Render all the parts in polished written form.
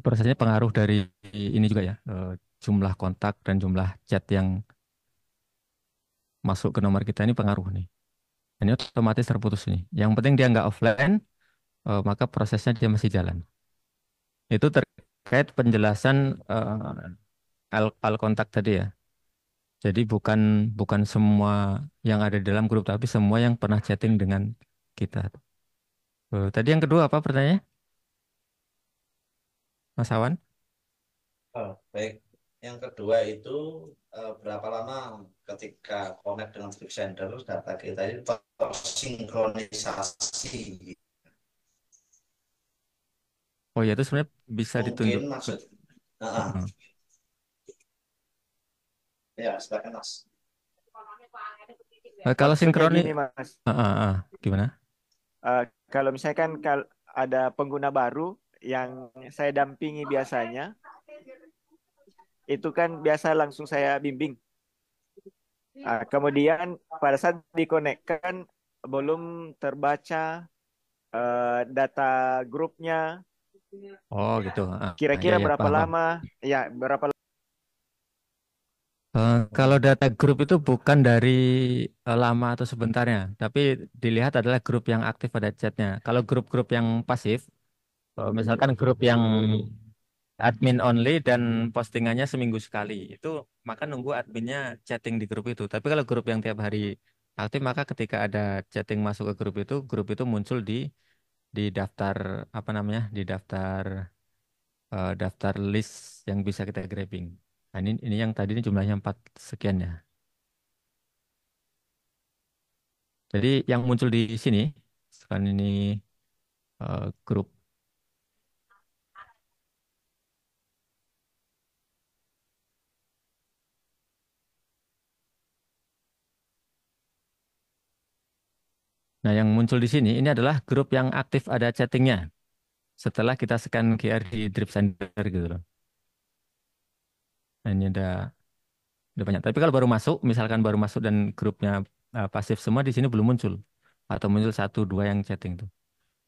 prosesnya pengaruh dari ini juga ya, jumlah kontak dan jumlah chat yang masuk ke nomor kita ini pengaruh nih. Ini otomatis terputus nih. Yang penting dia nggak offline, maka prosesnya dia masih jalan. Itu terkait penjelasan al kontak tadi ya. Jadi bukan bukan semua yang ada di dalam grup, tapi semua yang pernah chatting dengan kita. Tadi yang kedua apa pertanyaannya, Mas Awan? Oh, baik. Yang kedua itu berapa lama ketika connect dengan Flip Sender data kita itu tersinkronisasi. Oh ya, itu sebenarnya bisa Mungkin ditunjuk. maksud, Heeh. ya silakan Mas. Kalau Maksudnya sinkronis, gini, Mas. gimana? Eh, Kalau misalkan ada pengguna baru yang saya dampingi biasanya, itu kan biasa langsung saya bimbing. Kemudian pada saat dikonekkan belum terbaca data grupnya, Oh gitu. Ya kira-kira ya berapa paham paham. lama? Ya, berapa Kalau data grup itu bukan dari lama atau sebentarnya, tapi dilihat adalah grup yang aktif pada chatnya. Kalau grup-grup yang pasif, misalkan grup yang admin only dan postingannya seminggu sekali, itu maka nunggu adminnya chatting di grup itu. Tapi kalau grup yang tiap hari aktif, maka ketika ada chatting masuk ke grup itu muncul di daftar apa namanya, di daftar list yang bisa kita grabbing. Nah, ini yang tadi ini jumlahnya 4 sekian ya. Jadi yang muncul di sini, sekarang ini grup. Nah, yang muncul di sini ini adalah grup yang aktif ada chattingnya. Setelah kita scan QR di Drip Sender gitu loh. Nah, ini udah banyak. Tapi kalau baru masuk, misalkan baru masuk dan grupnya pasif semua di sini belum muncul. Atau muncul satu dua yang chatting tuh.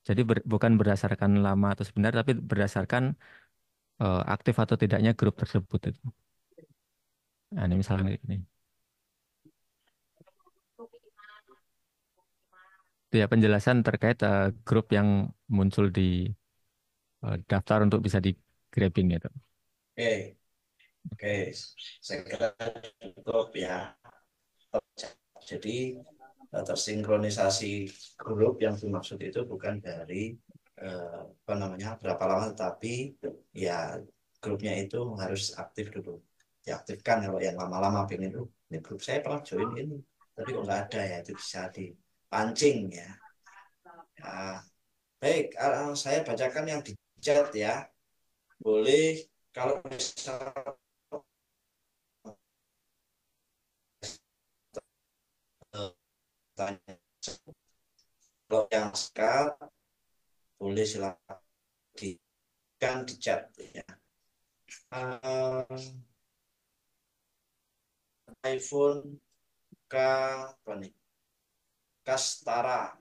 Jadi bukan berdasarkan lama atau sebentar, tapi berdasarkan aktif atau tidaknya grup tersebut itu. Nah, ini misalnya ini. Itu ya penjelasan terkait grup yang muncul di daftar untuk bisa di grabbing gitu. Oke, oke. Saya kira cukup ya. Jadi tersinkronisasi grup yang dimaksud itu bukan dari apa namanya berapa lama, tetapi ya grupnya itu harus aktif dulu. Diaktifkan kalau yang lama-lama pengen ini grup saya pernah join ini, tapi kok nggak ada ya, itu bisa dipancing ya. Ya, baik, saya bacakan yang di chat ya. Boleh kalau misal tanya, kalau yang sekarang boleh silakan di kan di chat ya. Eh, iPhone K apa nih? Kastara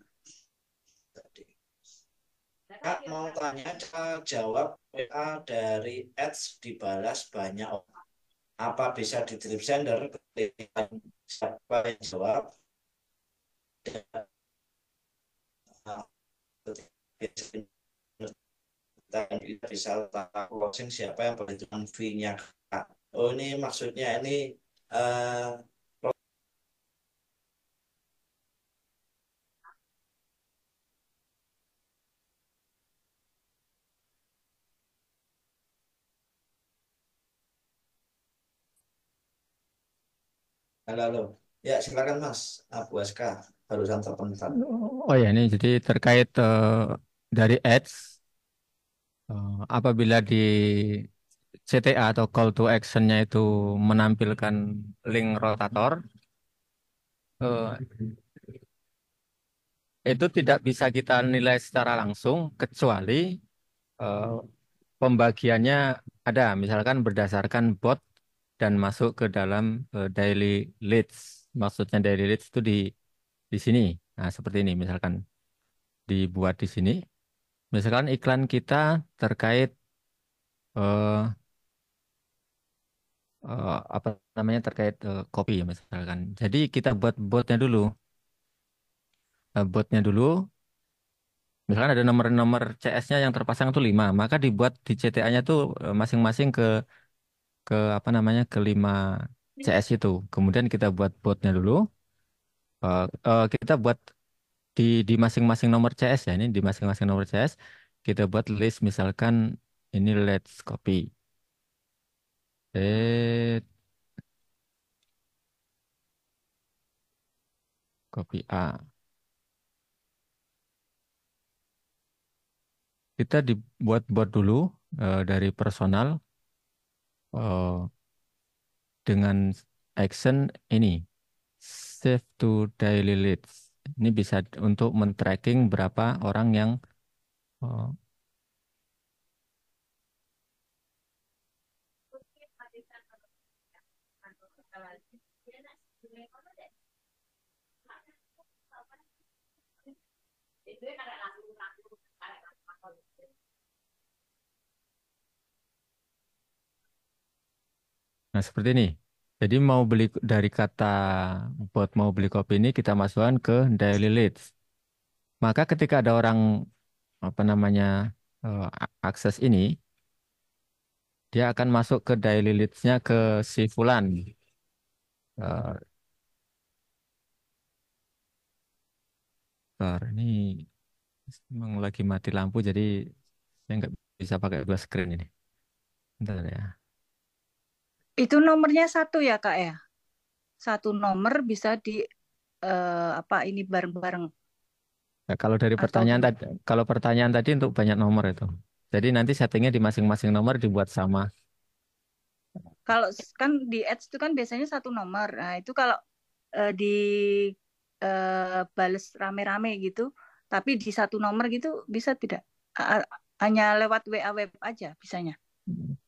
tadi. Kak mau tanya, jawab WA dari ads dibalas banyak orang. Apa bisa di drip sender? Siapa yang jawab? Dan bisa letak closing siapa yang perhitungan fee-nya. Kak. Oh ini maksudnya ini eh, halo, halo. Ya, silakan Mas Abu Aska. Barusan terpental. Oh ya, ini jadi terkait dari ads, apabila di CTA atau call to action-nya itu menampilkan link rotator, eh, itu tidak bisa kita nilai secara langsung kecuali eh, pembagiannya ada, misalkan berdasarkan bot dan masuk ke dalam daily leads. Maksudnya daily leads itu di sini. Nah, seperti ini misalkan dibuat di sini. Misalkan iklan kita terkait eh, apa namanya terkait kopi ya misalkan. Jadi kita buat botnya dulu. Botnya dulu, misalkan ada nomor-nomor CS-nya yang terpasang tuh 5, maka dibuat di CTA-nya tuh masing-masing ke apa namanya ke 5 CS itu. Kemudian kita buat botnya dulu. Kita buat di masing-masing nomor CS ya ini di masing-masing nomor CS kita buat list misalkan ini let's copy. Copy A. Kita dibuat bot dulu dari personal eh, dengan action ini save to daily leads. Ini bisa untuk men-tracking berapa orang yang eh, nah seperti ini. Jadi mau beli dari kata bot mau beli kopi ini kita masukkan ke daily leads. Maka ketika ada orang apa namanya akses ini, dia akan masuk ke daily leads-nya ke si Fulan. Eh, Bentar, ini memang lagi mati lampu jadi saya nggak bisa pakai dua screen ini. Bentar ya. Itu nomornya satu ya Kak ya? Satu nomor bisa di apa ini bareng-bareng Nah, kalau dari atau pertanyaan gimana? tadi, kalau pertanyaan tadi untuk banyak nomor itu. Jadi nanti settingnya di masing-masing nomor dibuat sama. Kalau kan di ads itu kan biasanya satu nomor. Nah, itu kalau di bales rame-rame gitu, tapi di satu nomor gitu bisa tidak? Hanya lewat WA web aja bisanya.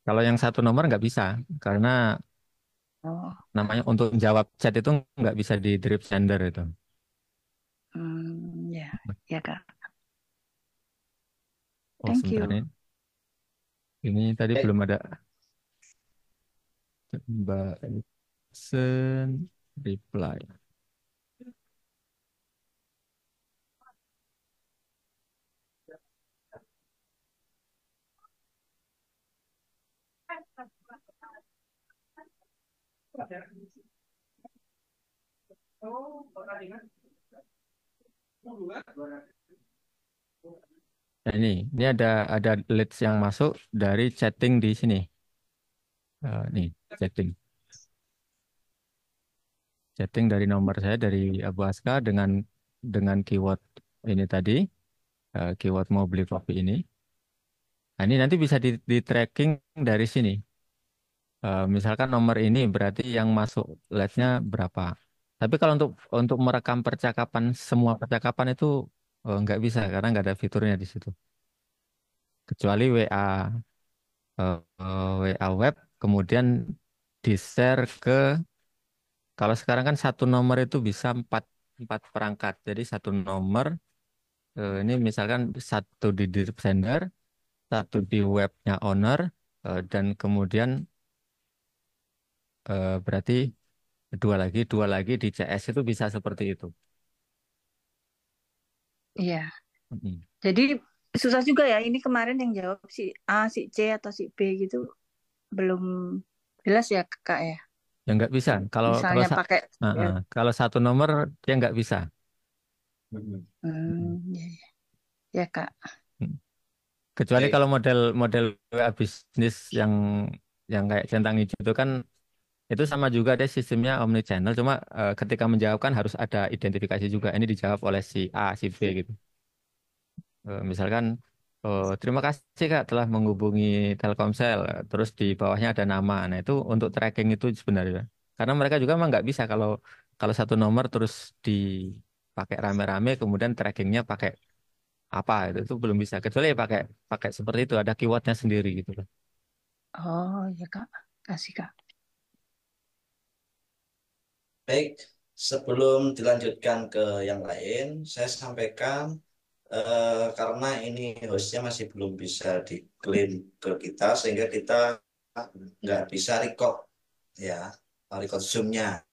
Kalau yang satu nomor nggak bisa, karena Oh, namanya untuk jawab chat itu nggak bisa di drip sender itu. ya, ya Kak. Oh Thank sebentar you. ini tadi Baik, belum ada Mbak Sen reply. Nah, ini ada leads yang masuk dari chatting di sini. Nih, chatting. Chatting dari nomor saya dari Abu Aska dengan keyword ini tadi, keyword mau beli kopi ini. Nah, ini nanti bisa di tracking dari sini. Misalkan nomor ini berarti yang masuk leads-nya berapa. Tapi kalau untuk merekam percakapan semua percakapan itu nggak bisa karena nggak ada fiturnya di situ. Kecuali WA web kemudian di-share ke kalau sekarang kan satu nomor itu bisa empat perangkat. Jadi satu nomor ini misalkan satu di direct sender, satu di webnya owner, dan kemudian berarti dua lagi di CS itu bisa seperti itu. Iya. Mm. Jadi susah juga ya. Ini kemarin yang jawab si A, si C atau si B gitu belum jelas ya Kak ya. Ya nggak bisa. Kalau kalau Misalnya pakai kalau satu nomor dia nggak bisa. Mm. ya, ya Kak. Mm. Kecuali baik. kalau model WA bisnis yang kayak centang hijau itu kan itu sama juga deh sistemnya omni channel. Cuma ketika menjawabkan harus ada identifikasi juga. Ini dijawab oleh si A, si B gitu. Misalkan terima kasih Kak telah menghubungi Telkomsel. Terus di bawahnya ada nama. Nah itu untuk tracking itu sebenarnya. Karena mereka juga memang nggak bisa kalau kalau satu nomor terus dipakai rame-rame kemudian trackingnya pakai apa itu belum bisa. Kecuali ya pakai pakai seperti itu ada keywordnya sendiri gitu loh. Oh ya Kak. Kasih Kak. Baik, sebelum dilanjutkan ke yang lain, saya sampaikan karena ini hostnya masih belum bisa klaim ke kita sehingga kita nggak bisa record ya, record Zoom-nya.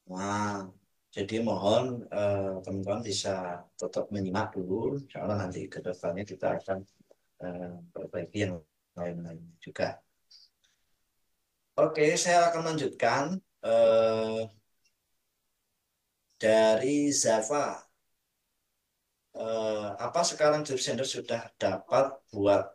Nah, jadi mohon teman-teman bisa tetap menyimak dulu, karena nanti ke depannya kita akan perbaiki yang lain-lain juga. Oke, saya akan lanjutkan dari Zava. Apa sekarang Drip Center sudah dapat buat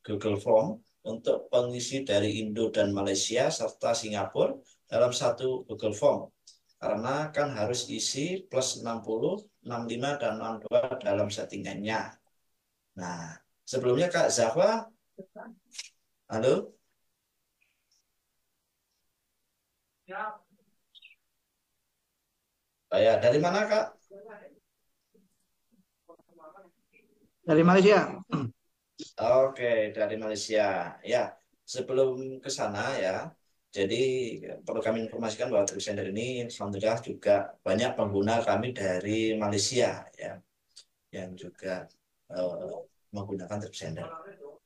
Google Form untuk pengisi dari Indo dan Malaysia serta Singapura dalam satu Google Form? Karena kan harus isi plus 60, 65, dan 62 dalam settingannya. Nah, sebelumnya Kak Zava, halo? Ya, dari mana Kak? Dari Malaysia. Oke, dari Malaysia. Ya, sebelum ke sana ya, jadi perlu kami informasikan bahwa Trip ini alhamdulillah juga banyak pengguna kami dari Malaysia ya, yang juga eh, menggunakan Trip.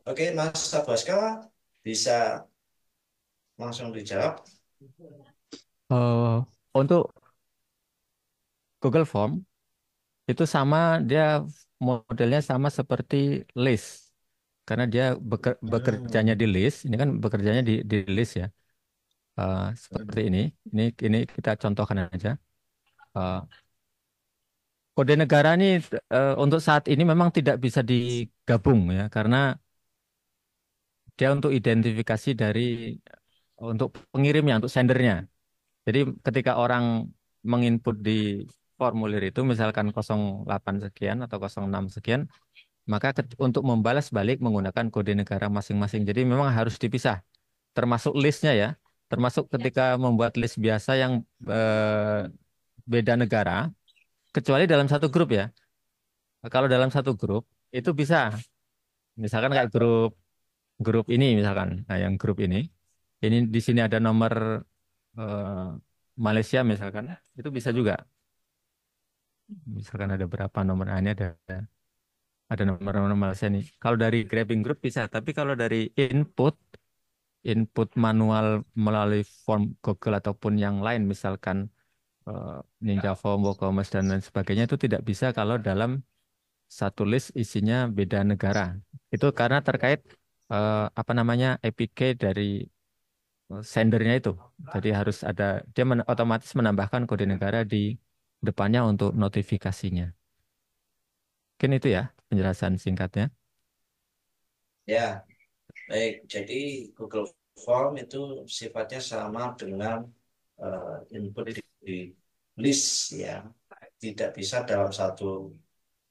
Oke, Mas Sabaska bisa langsung dijawab. Untuk Google Form itu sama, dia modelnya sama seperti list karena dia bekerjanya di list. Ini kan bekerjanya di list ya. Seperti ini. Ini kita contohkan aja. Eh, Kode negara ini untuk saat ini memang tidak bisa digabung ya, karena dia untuk identifikasi dari untuk pengirimnya, untuk sendernya. Jadi ketika orang menginput di formulir itu misalkan 08 sekian atau 06 sekian, maka untuk membalas balik menggunakan kode negara masing-masing. Jadi memang harus dipisah, termasuk listnya ya. Termasuk ketika membuat list biasa yang beda negara, kecuali dalam satu grup ya. Kalau dalam satu grup itu bisa, misalkan kayak grup grup ini misalkan, nah yang grup ini di sini ada nomor eh, Malaysia misalkan, itu bisa juga. Misalkan ada berapa nomor, nah, ini ada nomor-nomor Malaysia nih. Kalau dari grabbing group bisa, tapi kalau dari input input manual melalui form Google ataupun yang lain, misalkan eh, Ninja Form, WooCommerce dan lain sebagainya itu tidak bisa kalau dalam satu list isinya beda negara. Itu karena terkait apa namanya APK dari sendernya itu. Jadi harus ada dia otomatis menambahkan kode negara di depannya untuk notifikasinya. Mungkin itu ya penjelasan singkatnya. Ya, baik. Jadi Google Form itu sifatnya sama dengan input di list ya. Tidak bisa dalam satu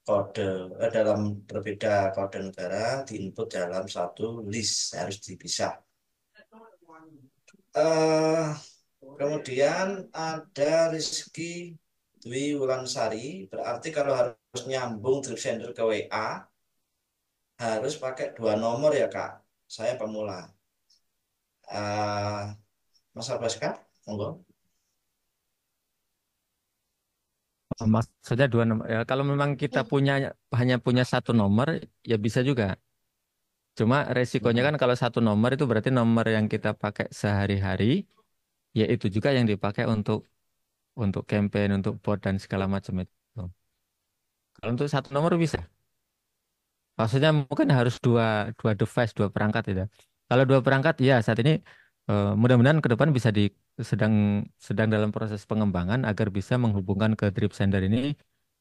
kode, dalam berbeda kode negara diinput dalam satu list, harus dipisah. eh Kemudian ada Rizky Dwi Wulansari, berarti kalau harus nyambung Drip Sender ke WA harus pakai 2 nomor ya Kak. Saya pemula. eh Mas Abaska, monggo. Maksudnya 2 nomor. Ya, kalau memang kita hanya punya 1 nomor, ya bisa juga. Cuma resikonya kan kalau 1 nomor itu berarti nomor yang kita pakai sehari-hari, ya itu juga yang dipakai untuk campaign, untuk bot dan segala macam itu. Kalau untuk 1 nomor bisa. Maksudnya mungkin harus dua dua device, 2 perangkat ya. Kalau 2 perangkat, ya saat ini mudah-mudahan ke depan bisa sedang sedang dalam proses pengembangan agar bisa menghubungkan ke drip sender ini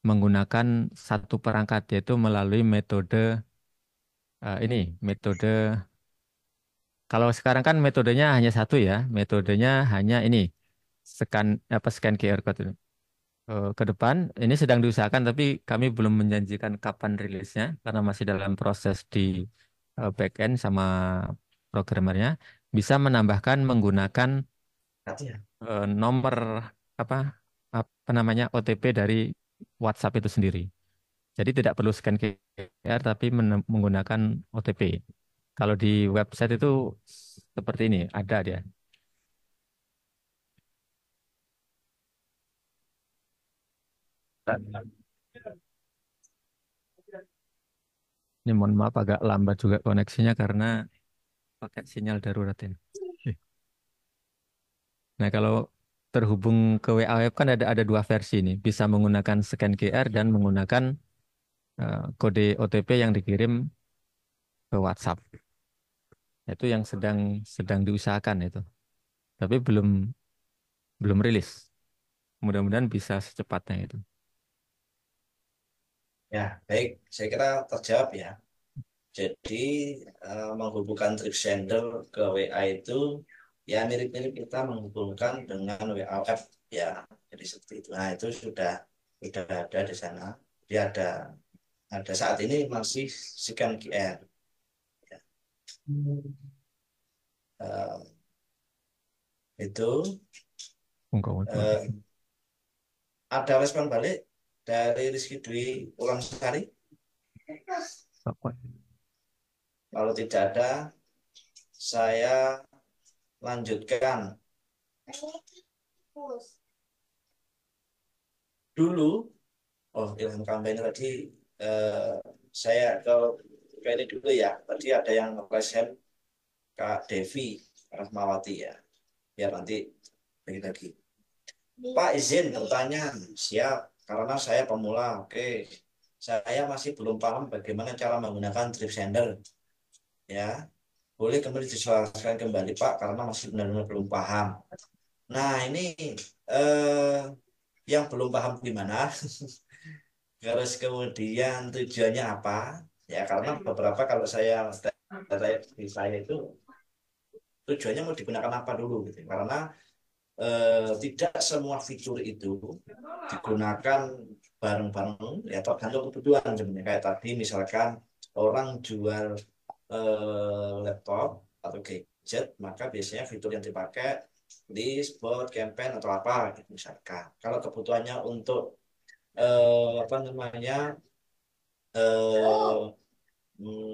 menggunakan 1 perangkat, yaitu melalui metode ini metode. Kalau sekarang kan metodenya hanya satu ya, metodenya hanya ini scan scan QR code itu. Ke depan ini sedang diusahakan, tapi kami belum menjanjikan kapan rilisnya karena masih dalam proses di back end sama programmernya, bisa menambahkan menggunakan Ya. nomor apa apa namanya OTP dari WhatsApp itu sendiri. Jadi tidak perlu scan QR tapi menggunakan OTP. Kalau di website itu seperti ini, ada dia. Ini mohon maaf agak lambat juga koneksinya karena pakai sinyal darurat ini. Nah, kalau terhubung ke WA Web kan ada dua versi nih. Bisa menggunakan scan QR dan menggunakan kode OTP yang dikirim ke WhatsApp. Itu yang sedang sedang diusahakan itu. Tapi belum rilis. Mudah-mudahan bisa secepatnya itu. Ya, baik. Saya kira terjawab ya. Jadi menghubungkan trip sender ke WA itu ya mirip-mirip kita menghubungkan dengan WA app ya. Jadi seperti itu. Nah, itu sudah ada di sana. Dia ada saat ini masih scan QR. Ya. Eh, itu Enggak, eh, ada respon balik dari Rizky Dwi Ulansari. apa? Kalau tidak ada, saya lanjutkan. Dulu, oh Ilham kampanye tadi, eh, saya ke ini dulu ya. Tadi ada yang nge-flash hand Kak Devi Rahmawati ya. Biar nanti bagi-bagi. Pak izin bertanya, siap. Karena saya pemula, oke. Saya masih belum paham bagaimana cara menggunakan trip sender. Ya, boleh kemudian dijelaskan kembali Pak, karena masih benar-benar belum paham. Nah, ini eh, yang belum paham gimana? Terus kemudian tujuannya apa? Ya, karena beberapa kalau data di saya itu tujuannya mau digunakan apa dulu gitu. Karena tidak semua fitur itu digunakan bareng-bareng ya tergantung kebutuhan sebenarnya kayak tadi misalkan orang jual laptop atau gadget maka biasanya fitur yang dipakai list, board, campaign atau apa gitu misalkan kalau kebutuhannya untuk apa namanya eh,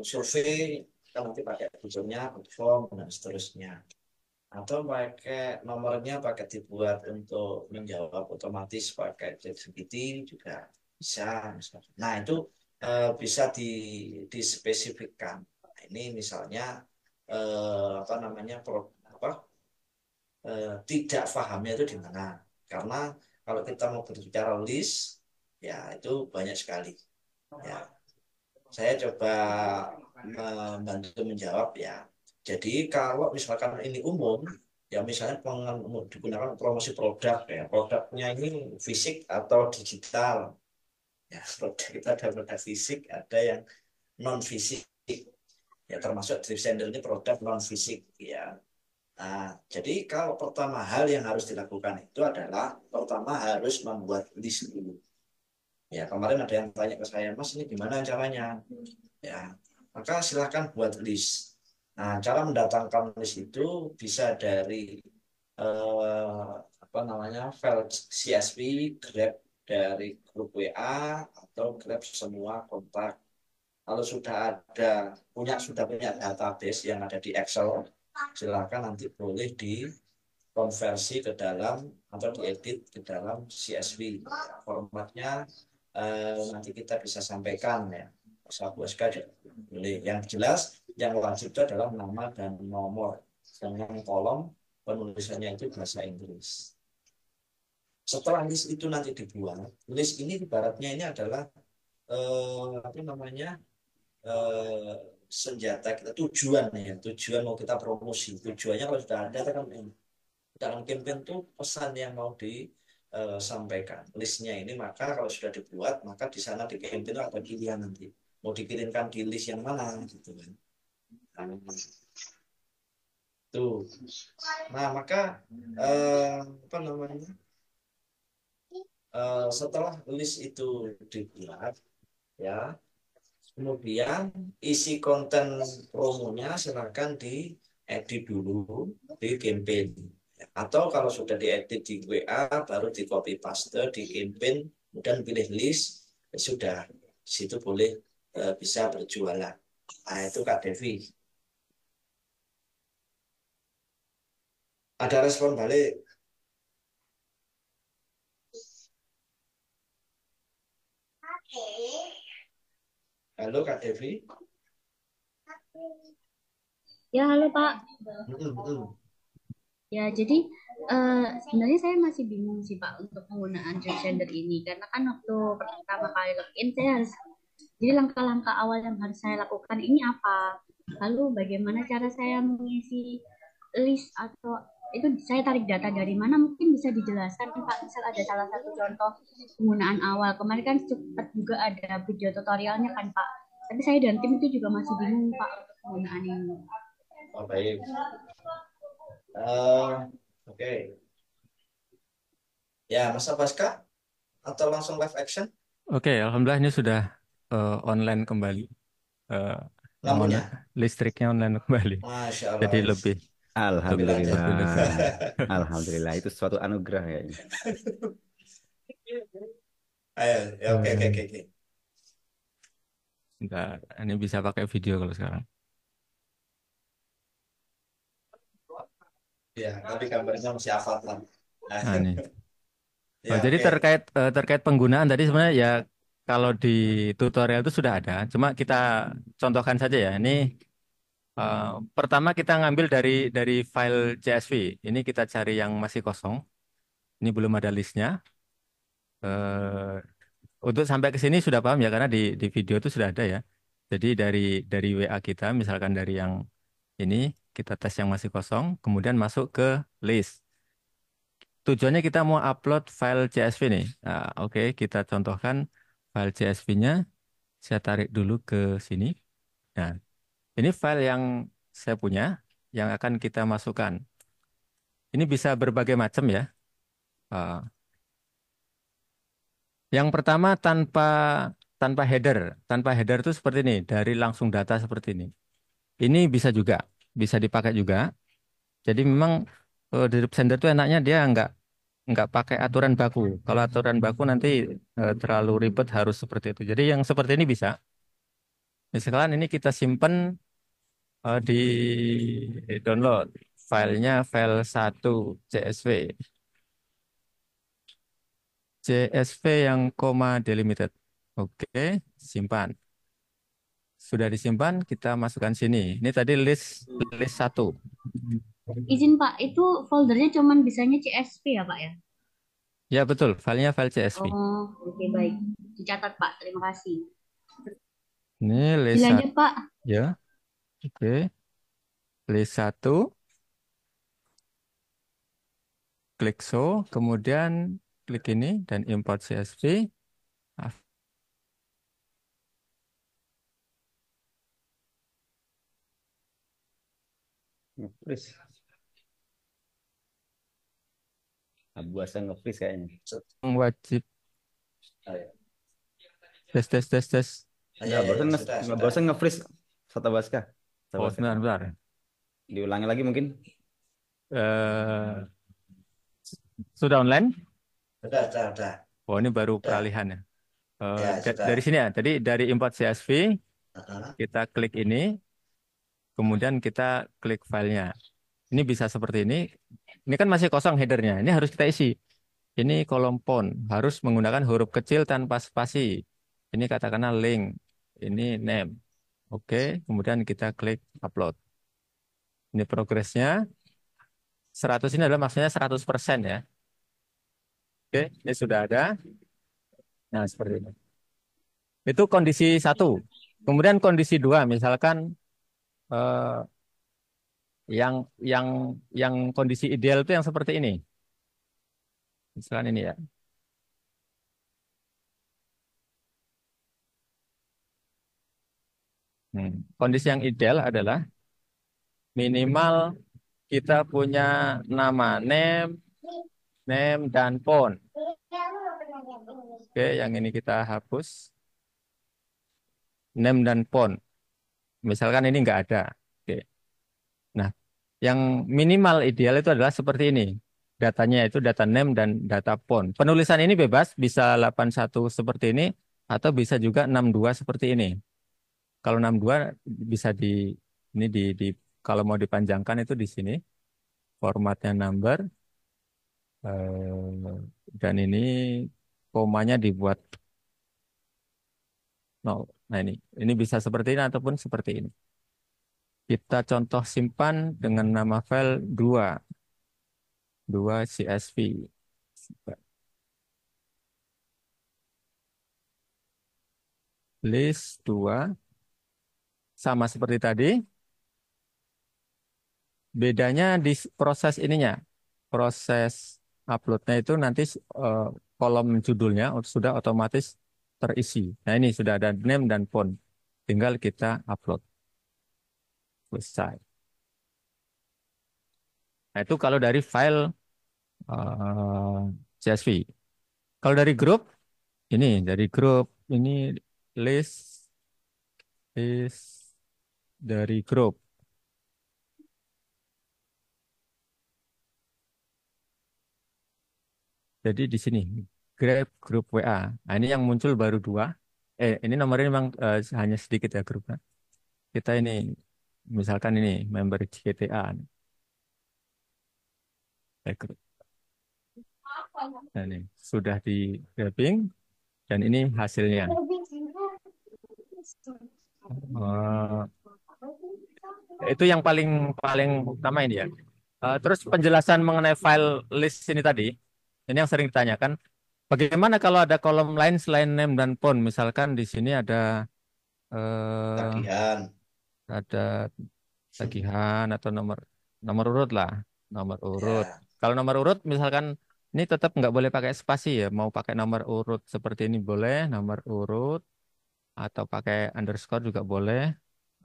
survei kita nanti pakai fiturnya form dan seterusnya atau pakai nomornya pakai dibuat untuk menjawab otomatis pakai ChatGPT juga bisa misalnya. Nah itu bisa dispesifikkan. Nah, ini misalnya apa namanya apa tidak pahamnya itu di mana? Karena kalau kita mau berbicara list ya itu banyak sekali. Ya saya coba membantu menjawab ya. Jadi kalau misalkan ini umum, ya misalnya digunakan promosi produk ya, produknya ini fisik atau digital. Ya, produk kita ada produk fisik, ada yang non fisik. Ya termasuk drip sender ini produk non fisik ya. Nah, jadi kalau pertama hal yang harus dilakukan itu adalah pertama harus membuat list dulu. Ya, kemarin ada yang tanya ke saya, Mas, ini gimana caranya? Ya, maka silahkan buat list. Nah, cara mendatangkan list itu bisa dari eh, apa namanya file CSV, grab dari grup WA atau grab semua kontak. Kalau sudah punya database yang ada di Excel, silakan nanti boleh dikonversi ke dalam atau diedit ke dalam CSV. Formatnya nanti kita bisa sampaikan ya. SK boleh. Yang jelas yang wajib itu adalah nama dan nomor dengan kolom penulisannya itu bahasa Inggris. Setelah list itu nanti dibuat, list ini ibaratnya ini adalah apa namanya eh, senjata kita tujuan ya tujuan mau kita promosi tujuannya kalau sudah ada kan dalam campaign tuh pesan yang mau disampaikan listnya ini maka kalau sudah dibuat maka di sana di campaign ada pilihan nanti mau dikirimkan di list yang mana gitu kan nah, tuh nah maka apa namanya setelah list itu dibuat ya kemudian isi konten promonya silakan diedit dulu di campaign. Atau kalau sudah diedit di WA baru di copy paste di campaign kemudian pilih list ya sudah di situ boleh bisa berjualan. Nah itu Kak Devi. Ada respon balik. Halo Kak Devi. Ya, halo Pak. Betul, betul. Ya, jadi sebenarnya saya masih bingung sih Pak untuk penggunaan transgender ini. Karena kan waktu pertama kali login, saya harus, jadi langkah-langkah awal yang harus saya lakukan ini apa? Lalu bagaimana cara saya mengisi list atau itu saya tarik data dari mana? Mungkin bisa dijelaskan Pak. Misal ada salah satu contoh penggunaan awal. Kemarin kan sempat juga ada video tutorialnya kan Pak. Tapi saya dan tim itu juga masih bingung Pak untuk penggunaan ini. Oh, baik. Eh, oke. Ya, Mas Abaska, atau langsung live action? Oke, alhamdulillah ini sudah online kembali. Eh, yang Lampunya? listriknya online kembali. Masya Jadi Allah. lebih Lebih lancar. lebih lega. Alhamdulillah. Alhamdulillah itu suatu anugerah kayaknya. Ayo, ya, oke, oke, oke, oke. Bentar, ini bisa pakai video kalau sekarang. Ya, tapi gambarnya masih hafal lah. Nah, ini. Ya, Jadi oke. terkait penggunaan tadi sebenarnya ya kalau di tutorial itu sudah ada. Cuma kita contohkan saja ya. Ini eh, pertama kita ngambil dari file CSV. Ini kita cari yang masih kosong. Ini belum ada listnya. Eh, untuk sampai ke sini sudah paham ya karena di video itu sudah ada ya. Jadi dari WA kita misalkan dari yang ini kita tes yang masih kosong, kemudian masuk ke list. Tujuannya kita mau upload file CSV nih. Nah, oke, kita contohkan file CSV-nya. Saya tarik dulu ke sini. Nah, ini file yang saya punya yang akan kita masukkan. Ini bisa berbagai macam ya. Ah, yang pertama tanpa header. Tanpa header itu seperti ini, dari langsung data seperti ini. Ini bisa juga, bisa dipakai juga. Jadi memang di Sender itu enaknya dia nggak pakai aturan baku. Kalau aturan baku nanti terlalu ribet harus seperti itu. Jadi yang seperti ini bisa. Misalkan ini kita simpen di download filenya file 1 CSV. CSV yang koma delimited. Oke, simpan. Sudah disimpan, kita masukkan sini. Ini tadi list 1. Izin Pak, itu foldernya cuman bisanya CSV ya Pak ya? Ya betul, filenya file CSV. Oh, oke baik. Dicatat Pak, terima kasih. Ini list 1. Dilanjut Pak. Ya, oke. List 1. Klik show, kemudian klik ini dan import CSV. Nge-freeze. Abu Asa nge-freeze kayaknya. Wajib Ayo. tes. Enggak, barusan Sudah, sudah. barusan nge-freeze Sata Baska. Oh, sebentar. Diulangi lagi mungkin. Eh, sudah online? Sudah. Oh, ini baru Sudah. peralihan ya. Ya, sudah. Dari sini ya. Jadi dari import CSV, Uh-huh. kita klik ini, kemudian kita klik filenya. Ini bisa seperti ini. Ini kan masih kosong headernya. Ini harus kita isi. Ini kolom font harus menggunakan huruf kecil tanpa spasi. Ini katakanlah link. Ini name. Oke, kemudian kita klik upload. Ini progresnya. 100 ini adalah maksudnya 100% ya. Oke, ini sudah ada. Nah, seperti ini. Itu kondisi 1. Kemudian kondisi 2, misalkan eh, yang yang yang kondisi ideal itu yang seperti ini. Misalkan ini ya. Kondisi yang ideal adalah minimal kita punya nama name dan phone. Oke, yang ini kita hapus. Name dan phone. Misalkan ini nggak ada. Oke. Nah, yang minimal ideal itu adalah seperti ini. Datanya itu data name dan data phone. Penulisan ini bebas, bisa 81 seperti ini, atau bisa juga 62 seperti ini. Kalau 62 bisa ini kalau mau dipanjangkan itu di sini. Formatnya number. Dan ini komanya dibuat 0. Nah ini bisa seperti ini ataupun seperti ini. Kita contoh simpan dengan nama file 2 CSV. List 2 sama seperti tadi. Bedanya di proses ininya. Proses uploadnya itu nanti eh, kolom judulnya sudah otomatis terisi. Nah ini sudah ada name dan font. Tinggal kita upload. Selesai. Nah itu kalau dari file CSV. Kalau dari grup, ini list list dari grup. Jadi di sini Grab grup WA. Nah ini yang muncul baru 2. Ini nomornya memang hanya sedikit ya grupnya. Kita ini misalkan ini member GTA. Grup. Nah, ini sudah di grabbing dan ini hasilnya. Eh, itu yang paling paling utama ini ya. Terus penjelasan mengenai file list ini tadi, ini yang sering ditanyakan. Bagaimana kalau ada kolom lain selain name dan phone? Misalkan di sini eh, Tagihan. ada tagihan atau nomor nomor urut lah, nomor urut. Ya, Kalau nomor urut, misalkan ini tetap nggak boleh pakai spasi ya. Mau pakai nomor urut seperti ini boleh, nomor urut atau pakai underscore juga boleh,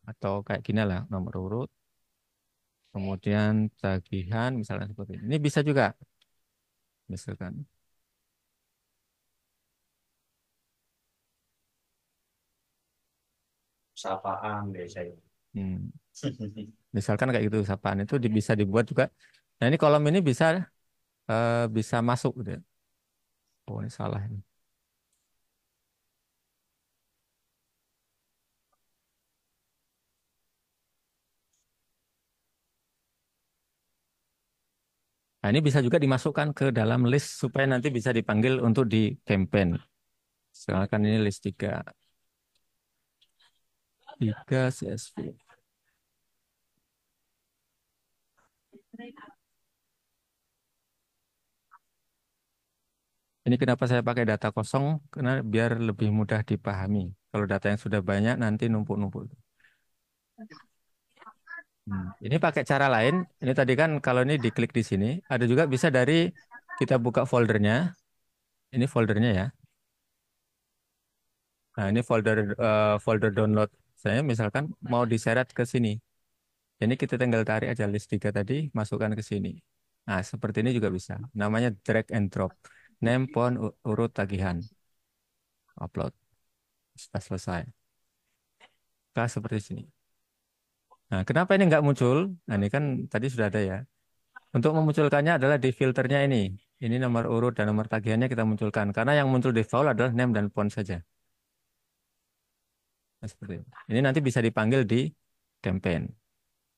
atau kayak gini lah, nomor urut. Kemudian tagihan misalnya seperti ini. Ini bisa juga, misalkan. sapaan biasanya. Hmm. Misalkan kayak gitu sapaan itu bisa dibuat juga. Nah ini kolom ini bisa masuk gitu ya. Oh ini salah ini. Nah ini bisa juga dimasukkan ke dalam list supaya nanti bisa dipanggil untuk di campaign. Misalkan ini list 3 CSV. Ini kenapa saya pakai data kosong? Karena biar lebih mudah dipahami. Kalau data yang sudah banyak nanti numpuk-numpuk. Ini pakai cara lain. Ini tadi kan kalau ini diklik di sini, ada juga bisa dari kita buka foldernya. Ini foldernya ya. Nah, ini folder download saya misalkan mau diseret ke sini. Ini kita tinggal tarik aja list 3 tadi, masukkan ke sini. Nah, seperti ini juga bisa. Namanya drag and drop. Name, phone, urut tagihan. Upload. Sudah selesai. Nah, seperti sini. Nah, kenapa ini nggak muncul? Nah, ini kan tadi sudah ada ya. Untuk memunculkannya adalah di filternya ini. Ini nomor urut dan nomor tagihannya kita munculkan. Karena yang muncul default adalah name dan phone saja. Nah, seperti itu. Ini nanti bisa dipanggil di campaign.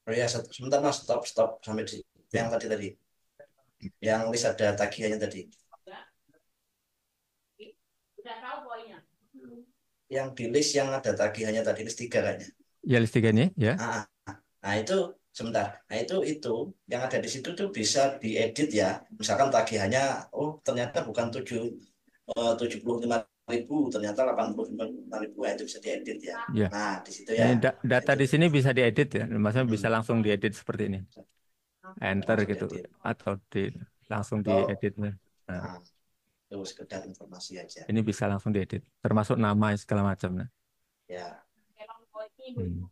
Oh ya, sebentar Mas, stop sampai di yang Ya. tadi. Yang list ada tagihannya tadi. Yang di list yang ada tagihannya tadi list 3 kayaknya. Ya list 3 ini ya. Nah itu sebentar. Nah itu yang ada di situ tuh bisa diedit ya. Misalkan tagihannya, oh ternyata bukan 75.000, ternyata 85.000, itu bisa diedit ya. Ya. Nah di situ Ini ya. data Itu. di sini bisa diedit ya. Maksudnya bisa Hmm. langsung diedit seperti ini. Enter Langsung gitu diedit. atau langsung Oh, diedit. Nah, nah, itu sekedar informasi aja. ini bisa langsung diedit, termasuk nama segala macam. Nah. Ya. Hmm.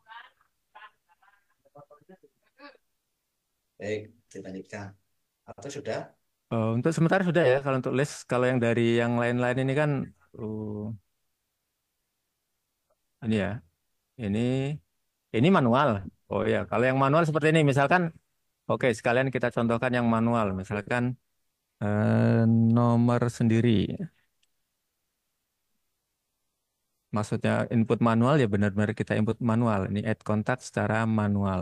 Baik, dilanjutkan. Atau sudah? Untuk sementara sudah ya. Kalau untuk list, kalau yang dari yang lain-lain ini kan ini ya, ini ini manual. Oh ya, kalau yang manual seperti ini, misalkan, oke, sekalian kita contohkan yang manual, misalkan eh, nomor sendiri. Maksudnya input manual ya benar-benar kita input manual. Ini add kontak secara manual.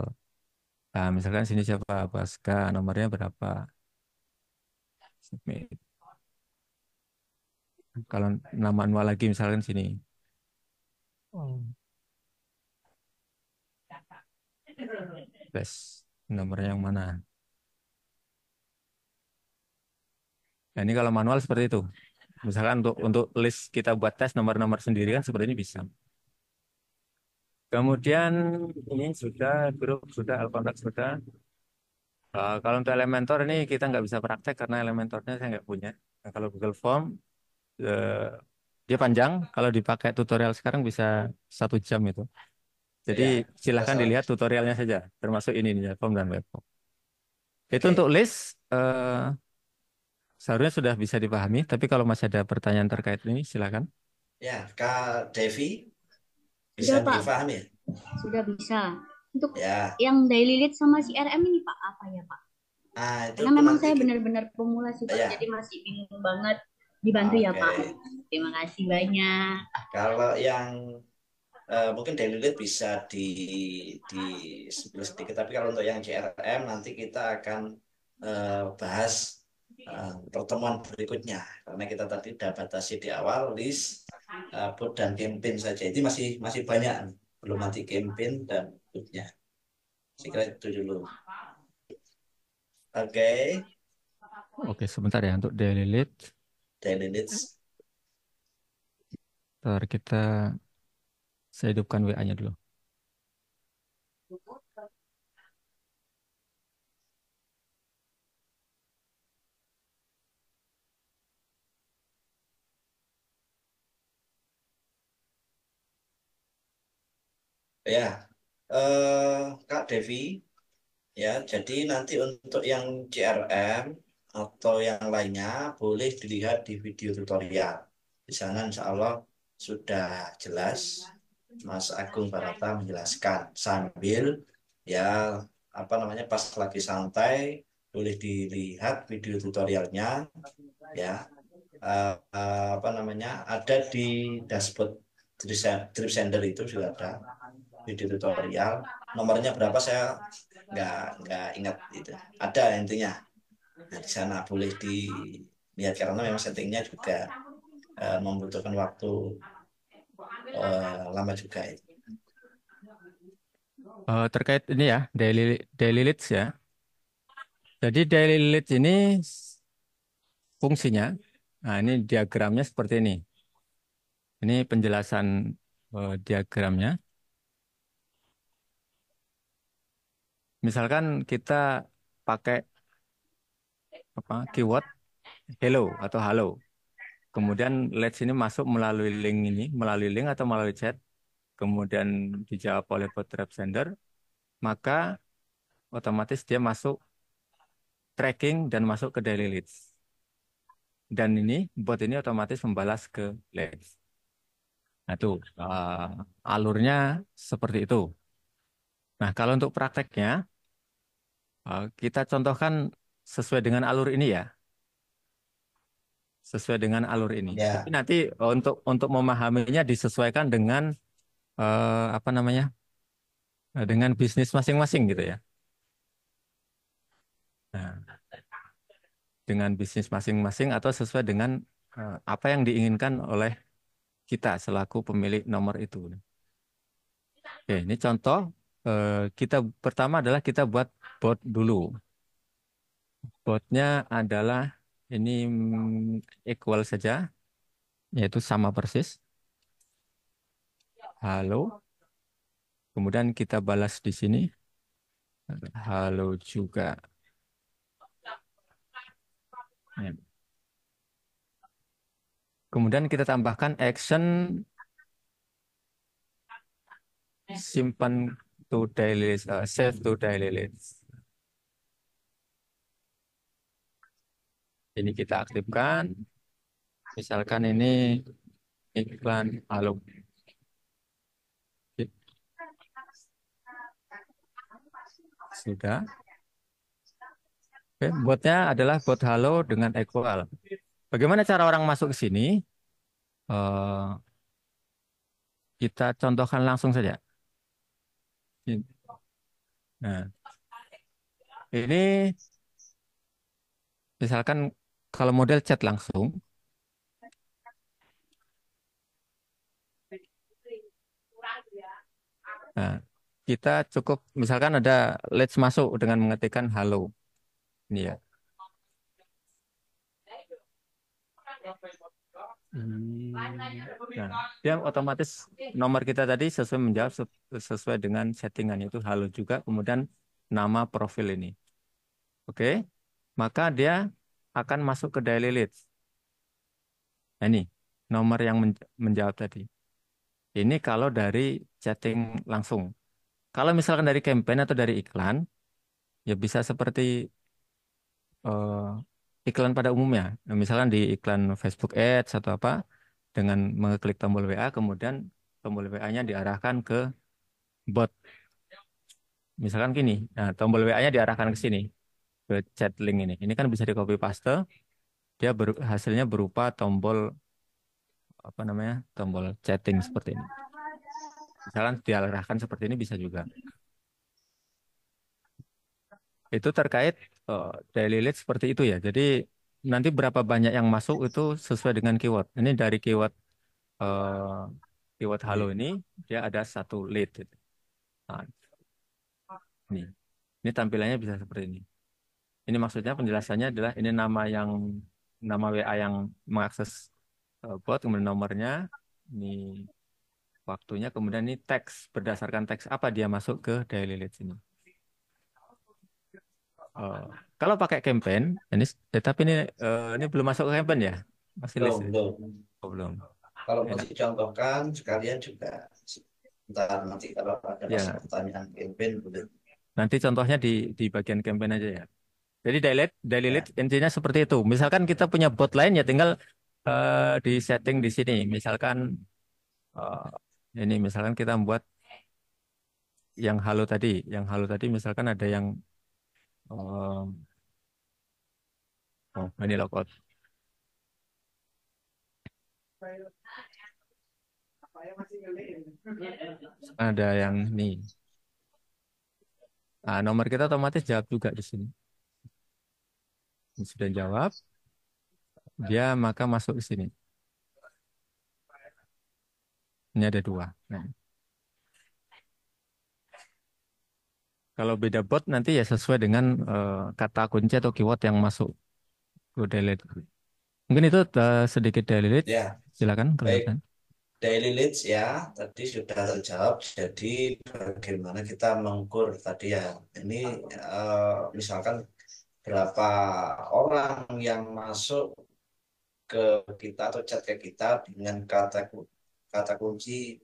Nah, misalkan sini siapa? Baska, nomornya berapa? Submit. Kalau nama manual lagi misalkan sini. Oh. Tes nomor yang mana? Nah, ini kalau manual seperti itu. Misalkan untuk list kita buat tes nomor-nomor sendiri kan seperti ini bisa. Kemudian ini sudah grup sudah Alcontact sudah. Kalau untuk Elementor ini kita nggak bisa praktek karena Elementornya saya nggak punya. Nah, kalau Google Form eh, dia panjang. Kalau dipakai tutorial sekarang bisa 1 jam itu. Jadi Ya, kita silahkan salah. dilihat tutorialnya saja, termasuk ini nih, form dan web form. Itu untuk Oke. list seharusnya sudah bisa dipahami. Tapi kalau masih ada pertanyaan terkait ini, silakan. Ya, Kak Devi bisa Sudah, Pak. difahami ya? Sudah bisa. Untuk Ya, yang daily lead sama CRM ini, Pak, apa ya, Pak? nah itu Karena pun memang nanti saya kita, benar-benar pemula sih, Pak. ya, Jadi masih bingung banget. Dibantu ya, oke. Pak. Terima kasih banyak. Kalau yang mungkin daily lead bisa di sebelah sedikit, tapi kalau untuk yang CRM nanti kita akan bahas pertemuan berikutnya, karena kita tadi udah batasi di awal list, bot dan campaign saja. Itu masih masih banyak, belum nanti campaign dan botnya. Saya kira itu dulu. Oke, Oke, sebentar ya untuk daily lead. daily leads. Ntar saya hidupkan WA-nya dulu. Ya, Kak Devi. Ya, jadi nanti untuk yang CRM atau yang lainnya boleh dilihat di video tutorial. Di sana insya Allah sudah jelas Mas Agung Barata menjelaskan sambil ya apa namanya pas lagi santai boleh dilihat video tutorialnya ya. Apa namanya ada di dashboard Drip Sender itu sudah ada video tutorial. Nomornya berapa saya nggak ingat itu. Ada intinya. Nah, di sana boleh dilihat karena memang settingnya juga membutuhkan waktu lama juga itu. Terkait ini ya, daily leads ya. Jadi daily leads ini fungsinya, nah ini diagramnya seperti ini. Ini penjelasan diagramnya. Misalkan kita pakai apa keyword hello atau halo. Kemudian leads ini masuk melalui link ini, melalui link atau melalui chat. Kemudian dijawab oleh bot rep sender, maka otomatis dia masuk tracking dan masuk ke daily leads. Dan ini bot ini otomatis membalas ke leads. Nah itu alurnya seperti itu. Nah kalau untuk prakteknya kita contohkan sesuai dengan alur ini ya, sesuai dengan alur ini. Tapi Ya, nanti untuk memahaminya disesuaikan dengan apa namanya, dengan bisnis masing-masing gitu ya. Nah, dengan bisnis masing-masing atau sesuai dengan apa yang diinginkan oleh kita selaku pemilik nomor itu. Oke, ini contoh kita pertama adalah kita buat bot dulu. Botnya adalah ini equal saja, yaitu sama persis. Halo. Kemudian kita balas di sini. Halo juga. Ya. Kemudian kita tambahkan action simpan to daily list, save to daily list. Ini kita aktifkan. Misalkan ini iklan halo. Sudah. Oke, botnya adalah bot halo dengan equal. Bagaimana cara orang masuk ke sini? Eh, kita contohkan langsung saja. Nah, ini misalkan kalau model chat langsung, nah, kita cukup misalkan ada leads masuk dengan mengetikkan halo. Ini ya. Nah, dia otomatis nomor kita tadi sesuai menjawab sesuai dengan settingan itu halo juga, kemudian nama profil ini. Oke, maka dia akan masuk ke daily leads. Nah, ini nomor yang menjawab tadi. Ini kalau dari chatting langsung. Kalau misalkan dari campaign atau dari iklan, ya bisa seperti eh, iklan pada umumnya. Nah, misalkan di iklan Facebook Ads atau apa, dengan mengklik tombol WA, kemudian tombol WA-nya diarahkan ke bot. Misalkan gini, nah tombol WA-nya diarahkan ke sini, ke chat link ini. Ini kan bisa di copy paste, dia hasilnya berupa tombol apa namanya, tombol chatting seperti ini. Misalkan diarahkan seperti ini bisa juga. Itu terkait daily lead seperti itu ya. Jadi nanti berapa banyak yang masuk itu sesuai dengan keyword. Ini dari eh, keyword halo ini dia ada satu lead. Gitu. Nah, ini. Ini tampilannya bisa seperti ini. Ini maksudnya penjelasannya adalah ini nama WA yang mengakses bot, kemudian nomornya, ini waktunya, kemudian ini teks berdasarkan teks apa dia masuk ke daily leads ini. Eh, Kalau pakai campaign, tapi ini belum masuk ke campaign ya, masih list Belum, ya? belum. Oh, belum. Kalau mau Enak. dicontohkan sekalian juga, ntar nanti kalau ada Ya, pertanyaan campaign boleh. nanti contohnya di bagian campaign aja ya. Jadi daily lead Ya, intinya seperti itu. Misalkan kita punya bot lain ya tinggal di setting di sini. Misalkan ini misalkan kita membuat yang halo tadi misalkan ada yang ini logout. Ada yang nih. Nah, nomor kita otomatis jawab juga di sini. Sudah jawab, dia maka masuk ke sini. Ini ada dua. Nah, kalau beda bot nanti ya sesuai dengan kata kunci atau keyword yang masuk ke delete. Mungkin itu sedikit delete. ya, Silakan kalau baik. misalkan. Daily leads ya, tadi sudah terjawab. Jadi bagaimana kita mengukur tadi ya, ini misalkan berapa orang yang masuk ke kita atau chat ke kita dengan kata kunci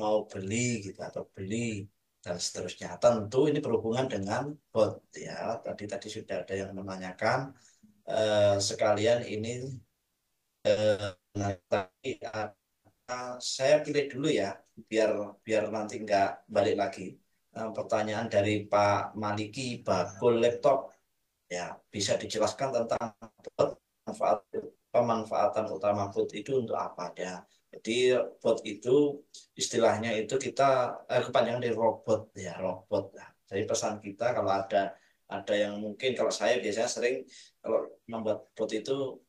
mau beli gitu atau beli dan seterusnya. Tentu ini berhubungan dengan bot ya. Tadi sudah ada yang menanyakan sekalian ini tapi saya pilih dulu ya biar biar nanti nggak balik lagi. Pertanyaan dari Pak Maliki Bakul Laptop ya bisa dijelaskan tentang bot, manfaat pemanfaatan utama bot itu untuk apa ya. Jadi bot itu istilahnya itu kita kepanjangan dari robot ya robot. Nah, jadi pesan kita kalau ada yang mungkin kalau saya biasanya sering kalau membuat bot itu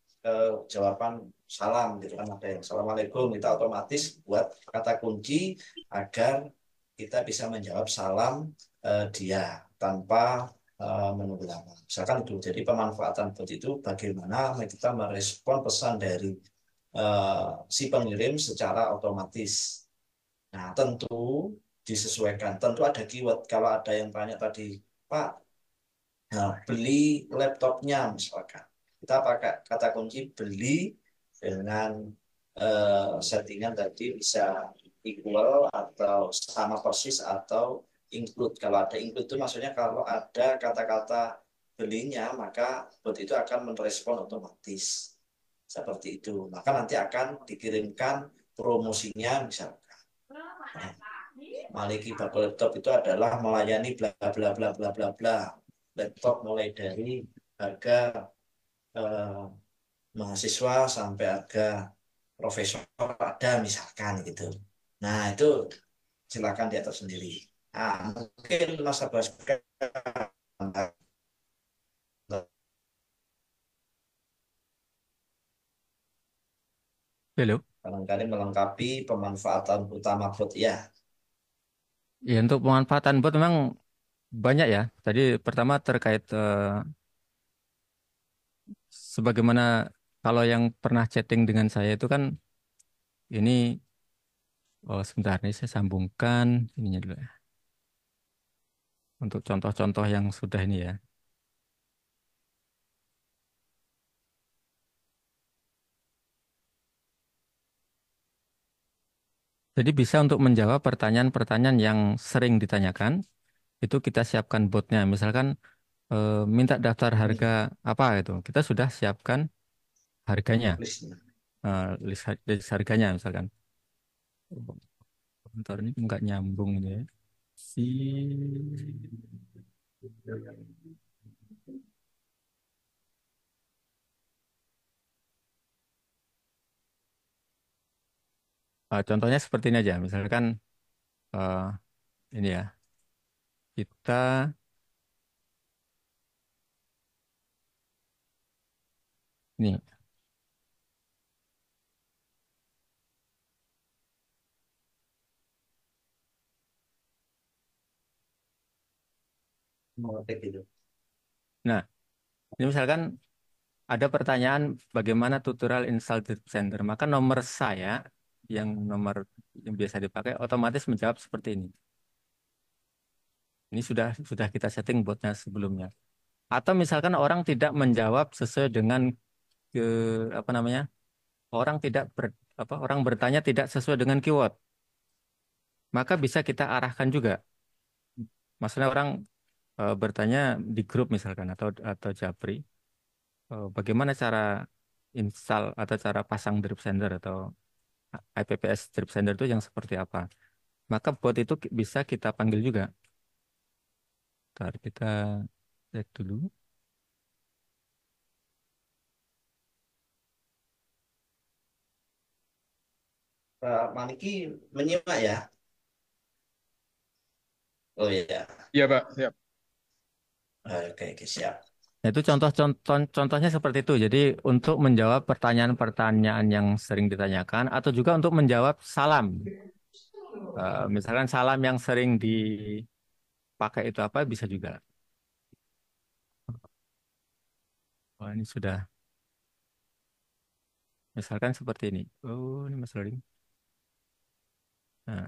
jawaban salam gitu kan ada yang assalamualaikum kita otomatis buat kata kunci agar kita bisa menjawab salam dia tanpa menunggu lama. Misalkan itu. Jadi pemanfaatan bot itu bagaimana kita merespon pesan dari si pengirim secara otomatis. Nah, tentu disesuaikan. Tentu ada keyword. Kalau ada yang tanya tadi, Pak, nah, beli laptopnya misalkan. Kita pakai kata kunci beli dengan settingan tadi bisa equal atau sama persis atau include. Kalau ada include itu maksudnya kalau ada kata-kata belinya maka bot itu akan merespon otomatis. Seperti itu. Maka nanti akan dikirimkan promosinya misalkan. Nah, Maliki Bakul Laptop itu adalah melayani bla bla bla bla bla bla. Laptop mulai dari harga eh, mahasiswa sampai harga profesor ada misalkan gitu. Nah itu silakan diatur sendiri. Nah mungkin Mas Abbas Halo. barangkali melengkapi pemanfaatan utama bot ya. Ya untuk pemanfaatan bot memang banyak ya. Tadi pertama terkait sebagaimana kalau yang pernah chatting dengan saya itu kan ini, oh sebentar nih saya sambungkan ininya dulu ya. Untuk contoh-contoh yang sudah ini ya. Jadi bisa untuk menjawab pertanyaan-pertanyaan yang sering ditanyakan, itu kita siapkan botnya. Misalkan minta daftar harga apa itu, kita sudah siapkan harganya, listnya. list harganya misalkan. Bentar ini nggak nyambung ini ya. Si contohnya seperti ini aja, misalkan eh, ini ya, kita nih, Mengetik itu. nah ini misalkan ada pertanyaan bagaimana tutorial install Drip Center, maka nomor saya yang nomor yang biasa dipakai otomatis menjawab seperti ini. Ini sudah kita setting botnya sebelumnya. Atau misalkan orang tidak menjawab sesuai dengan ke apa namanya? Orang tidak orang bertanya tidak sesuai dengan keyword, maka bisa kita arahkan juga. Maksudnya orang bertanya di grup misalkan atau Japri, bagaimana cara install atau cara pasang drip sender atau IPPS drip sender itu yang seperti apa? Maka bot itu bisa kita panggil juga. Ntar kita cek dulu. Pak Maliki menyimak ya. Oh iya. Iya, Pak. Siap. Oke, siap. Nah, itu contohnya seperti itu. Jadi untuk menjawab pertanyaan-pertanyaan yang sering ditanyakan atau juga untuk menjawab salam. Misalkan salam yang sering dipakai itu apa bisa juga. Oh, ini sudah. Misalkan seperti ini. Oh, ini Mas Loring. Nah,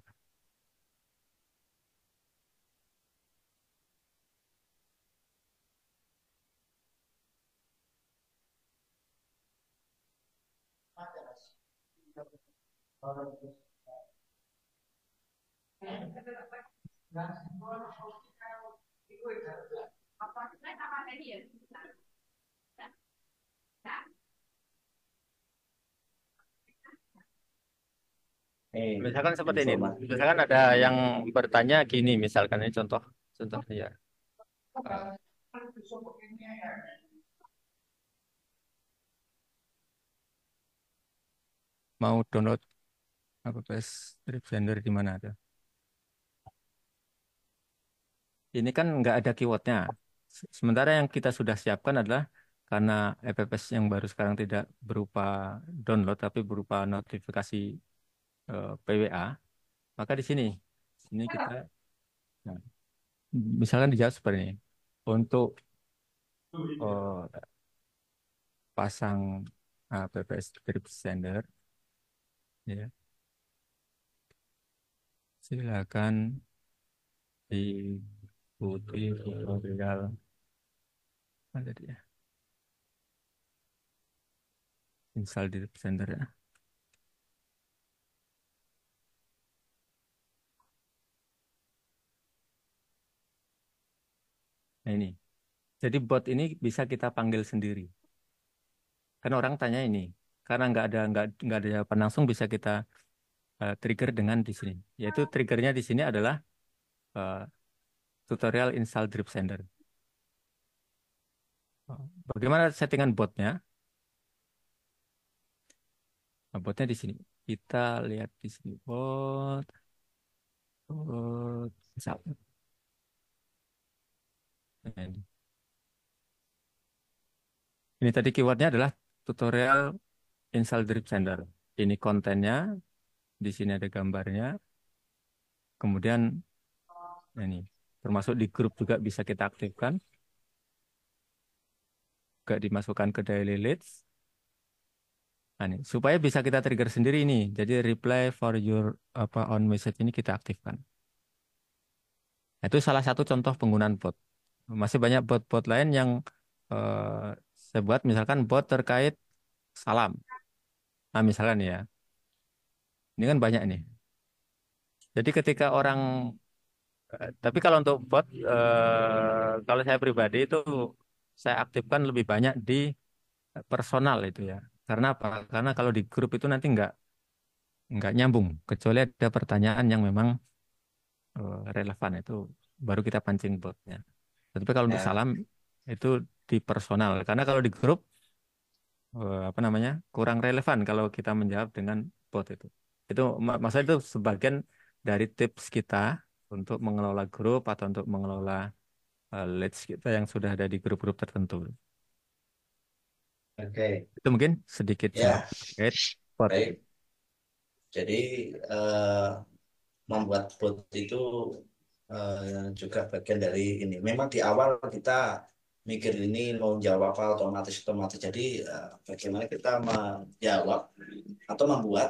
misalkan seperti ini. Informasi. Misalkan ada yang bertanya gini, misalkan ini contohnya ya. Mau download apa Drip Sender di mana ada? Ini kan nggak ada keywordnya. Sementara yang kita sudah siapkan adalah karena EPPS yang baru sekarang tidak berupa download tapi berupa notifikasi PWA, maka di sini kita, nah, misalkan dijawab seperti ini. Untuk pasang PPS Drip Sender, ya, silakan diikuti tutorial. Ada dia. Install Drip Sender ya. Nah ini. Jadi bot ini bisa kita panggil sendiri. Kan orang tanya ini. Karena nggak ada jawaban langsung bisa kita trigger dengan di sini. Yaitu triggernya di sini adalah eh, tutorial install Drip Sender. Bagaimana settingan botnya? Nah, botnya di sini. Kita lihat di sini bot. Nah, ini tadi keywordnya adalah tutorial install Drip Sender. Ini kontennya, di sini ada gambarnya. Kemudian Nah, ini termasuk di grup juga bisa kita aktifkan, juga dimasukkan ke daily leads. Nah, ini, supaya bisa kita trigger sendiri ini. Jadi reply for your on message ini kita aktifkan. Nah, itu salah satu contoh penggunaan bot. Masih banyak bot-bot lain yang eh, saya buat, misalkan bot terkait salam. Nah, misalkan ya, ini kan banyak nih. Jadi ketika orang, tapi kalau untuk bot, kalau saya pribadi itu saya aktifkan lebih banyak di personal itu ya. Karena apa? Karena kalau di grup itu nanti nggak nyambung, kecuali ada pertanyaan yang memang relevan itu baru kita pancing botnya. Tapi kalau untuk Ya, salam itu di personal. Karena kalau di grup apa namanya kurang relevan kalau kita menjawab dengan bot itu. Itu maksudnya itu sebagian dari tips kita untuk mengelola grup atau untuk mengelola leads kita yang sudah ada di grup-grup tertentu. oke. Itu mungkin sedikit jawab Ya, terkait bot. baik. Jadi eh, membuat bot itu juga bagian dari ini. Memang di awal kita mikir ini mau jawab apa otomatis otomatis. Jadi bagaimana kita menjawab atau membuat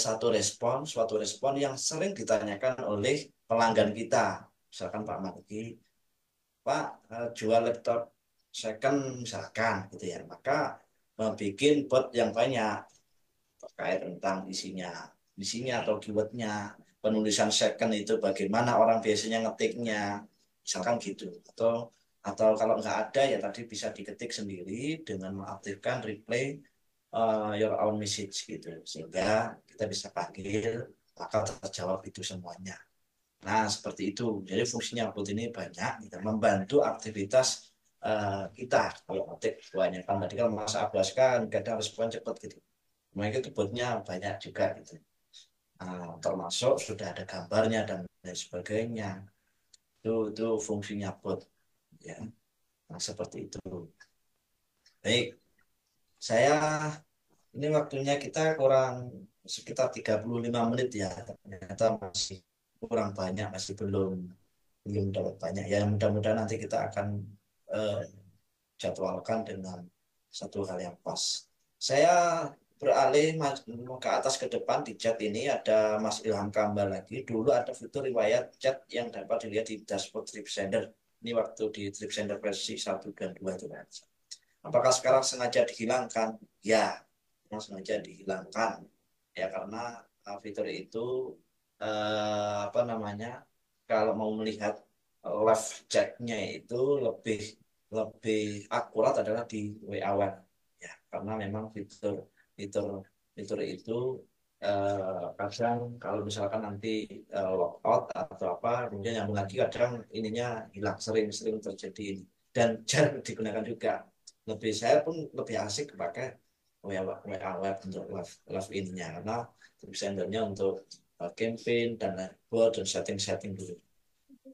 suatu respon yang sering ditanyakan oleh pelanggan kita. Misalkan Pak Margi, Pak jual laptop second misalkan gitu ya. Maka bikin bot yang banyak terkait tentang isinya atau keywordnya, penulisan second itu bagaimana orang biasanya ngetiknya, misalkan gitu. Atau kalau nggak ada ya tadi bisa diketik sendiri dengan mengaktifkan replay your own message gitu, sehingga kita bisa panggil maka terjawab itu semuanya. Nah, seperti itu. Jadi fungsinya bot ini banyak, gitu. Membantu aktivitas kita. Kalau ketik banyak kan tadi kan Mas Abbas kan kadang respon cepat gitu. Mereka itu botnya banyak juga gitu. Termasuk sudah ada gambarnya dan lain sebagainya. Itu fungsinya bot ya. Nah, seperti itu. Baik, saya ini waktunya kita kurang sekitar 35 menit ya. Ternyata masih kurang banyak, masih belum belum dapat banyak. Ya mudah-mudahan nanti kita akan eh, jadwalkan dengan satu hal yang pas. Saya beralih ke atas ke depan di chat ini ada Mas Ilham Kambal lagi. Dulu ada fitur riwayat chat yang dapat dilihat di dashboard TripSender. Ini waktu di TripSender versi 1 dan 2 itu kan. Apakah sekarang sengaja dihilangkan? Ya, memang sengaja dihilangkan. Ya karena fitur itu apa namanya? Kalau mau melihat live chatnya itu lebih lebih akurat adalah di WA Web ya karena memang fitur fitur itu kadang kalau misalkan nanti logout atau apa kemudian nyambung lagi kadang ininya hilang sering-sering terjadi ini dan jarang digunakan juga saya pun lebih asik pakai WA Web untuk live ininya karena sendernya untuk campaign dan buat dan setting-setting dulu.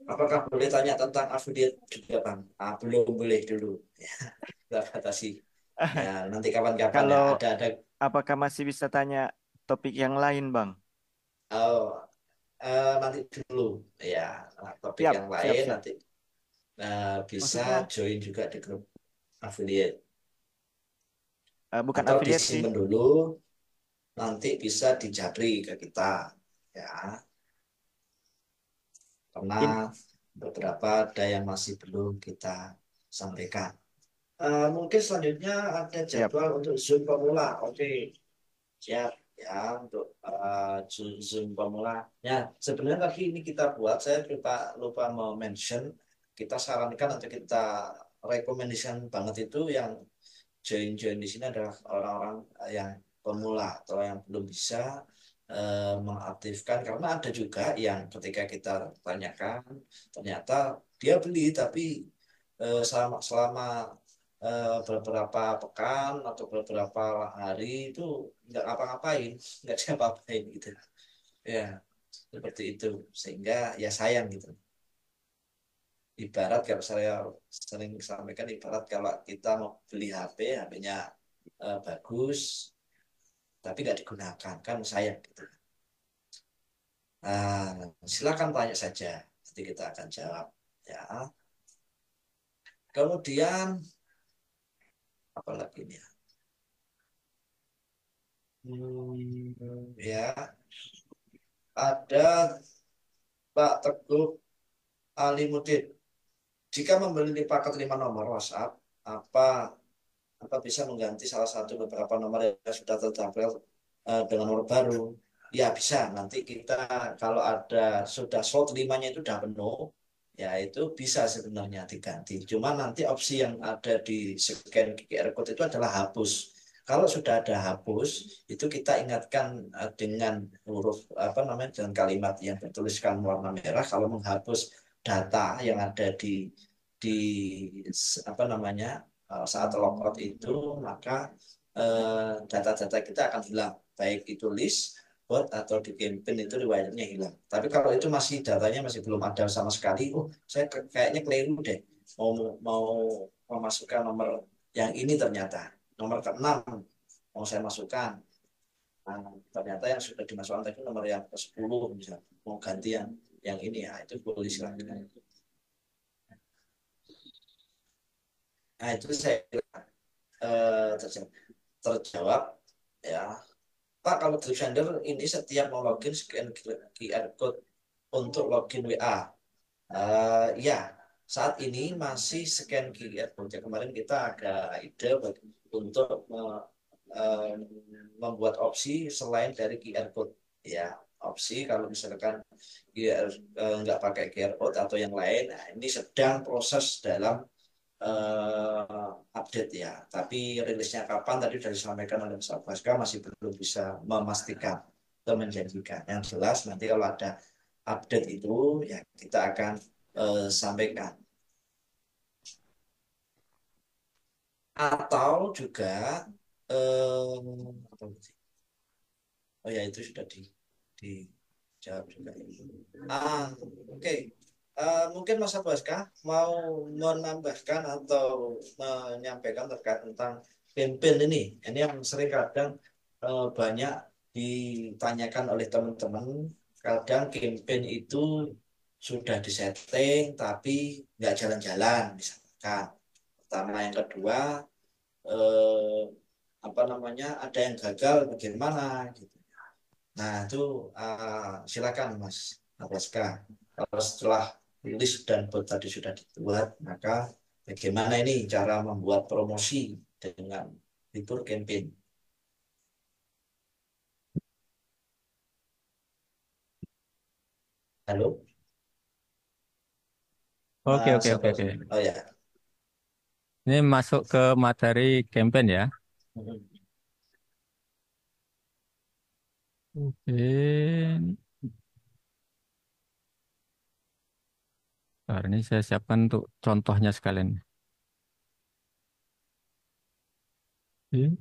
Apakah boleh tanya tentang affiliate juga, Bang? Belum boleh dulu. Ya, kita batasi. Ya, nanti kapan-kapan ya. Kalau Ada. apakah masih bisa tanya topik yang lain, Bang? Oh, nanti dulu. Ya, topik Siap, yang siap, lain siap. nanti bisa Maksudnya join juga di grup affiliate. bukan Atau affiliate sih. disimpan dulu, nanti bisa dijabri ke kita. Ya, karena In, beberapa ada yang masih belum kita sampaikan. Mungkin selanjutnya ada siap. jadwal untuk Zoom pemula. Oke, siap ya untuk Zoom pemula. Ya, sebenarnya tadi ini kita buat, saya lupa mau mention, kita sarankan atau kita rekomendasikan banget itu yang join di sini adalah orang-orang yang pemula atau yang belum bisa mengaktifkan karena ada juga yang ketika kita tanyakan ternyata dia beli tapi selama beberapa pekan atau beberapa hari itu nggak ngapa-ngapain, nggak diapa-apain gitu. Ya, seperti itu. Sehingga ya sayang gitu. Ibarat kalau saya sering sampaikan, ibarat kalau kita mau beli HP, HP-nya bagus, tapi nggak digunakan, kan sayang gitu. Silakan tanya saja. Nanti kita akan jawab ya. Kemudian apa lagi nih ya? Ya, ada Pak Teguh Alimuddin. Jika membeli paket 5 nomor WhatsApp, apa apa bisa mengganti salah satu beberapa nomor yang sudah tertampil dengan nomor baru? Ya bisa. Nanti kita kalau ada sudah slot 5-nya itu sudah penuh, ya itu bisa sebenarnya diganti. Cuma nanti opsi yang ada di scan QR code itu adalah hapus. Kalau sudah ada hapus, itu kita ingatkan dengan huruf apa namanya dengan kalimat yang bertuliskan warna merah. Kalau menghapus data yang ada di apa namanya saat logout itu, maka data-data kita akan hilang, baik itu list, bot atau di campaign itu riwayatnya hilang. Tapi kalau itu masih datanya masih belum ada sama sekali, oh saya kayaknya keliru deh, mau mau memasukkan nomor yang ini ternyata nomor ke-6 mau saya masukkan. Nah, ternyata yang sudah dimasukkan tadi nomor yang ke-10 misalnya, mau ganti yang ini ya itu boleh silakan. Nah itu saya terjawab ya. Pak, kalau Driftsander ini setiap mau login scan QR code untuk login WA. Ya, saat ini masih scan QR code. Ya, kemarin kita agak ide untuk eh, membuat opsi selain dari QR code. Ya, opsi kalau misalkan QR, nggak pakai QR code atau yang lain. Nah, ini sedang proses dalam update ya. Tapi rilisnya kapan tadi sudah disampaikan oleh Mas Abaska masih belum bisa memastikan atau menjanjikan. Yang jelas nanti kalau ada update itu ya kita akan sampaikan. Atau juga apa sih? Oh ya itu sudah dijawab juga. Oke. Mungkin Mas Abaska mau menambahkan atau menyampaikan terkait tentang campaign ini. Ini yang sering kadang banyak ditanyakan oleh teman-teman. Kadang campaign itu sudah disetting tapi nggak jalan-jalan, misalkan. Pertama, yang kedua, eh, apa namanya, ada yang gagal bagaimana gitu. Nah, itu silakan Mas Abaska. Kalau setelah list dan bot tadi sudah dibuat, maka bagaimana ini cara membuat promosi dengan fitur campaign? Halo, Oke, Mas oke, oke, oke. Abaska. Oh ya. Ini masuk ke materi campaign ya. Oke. Nah, ini saya siapkan untuk contohnya sekalian. Oke.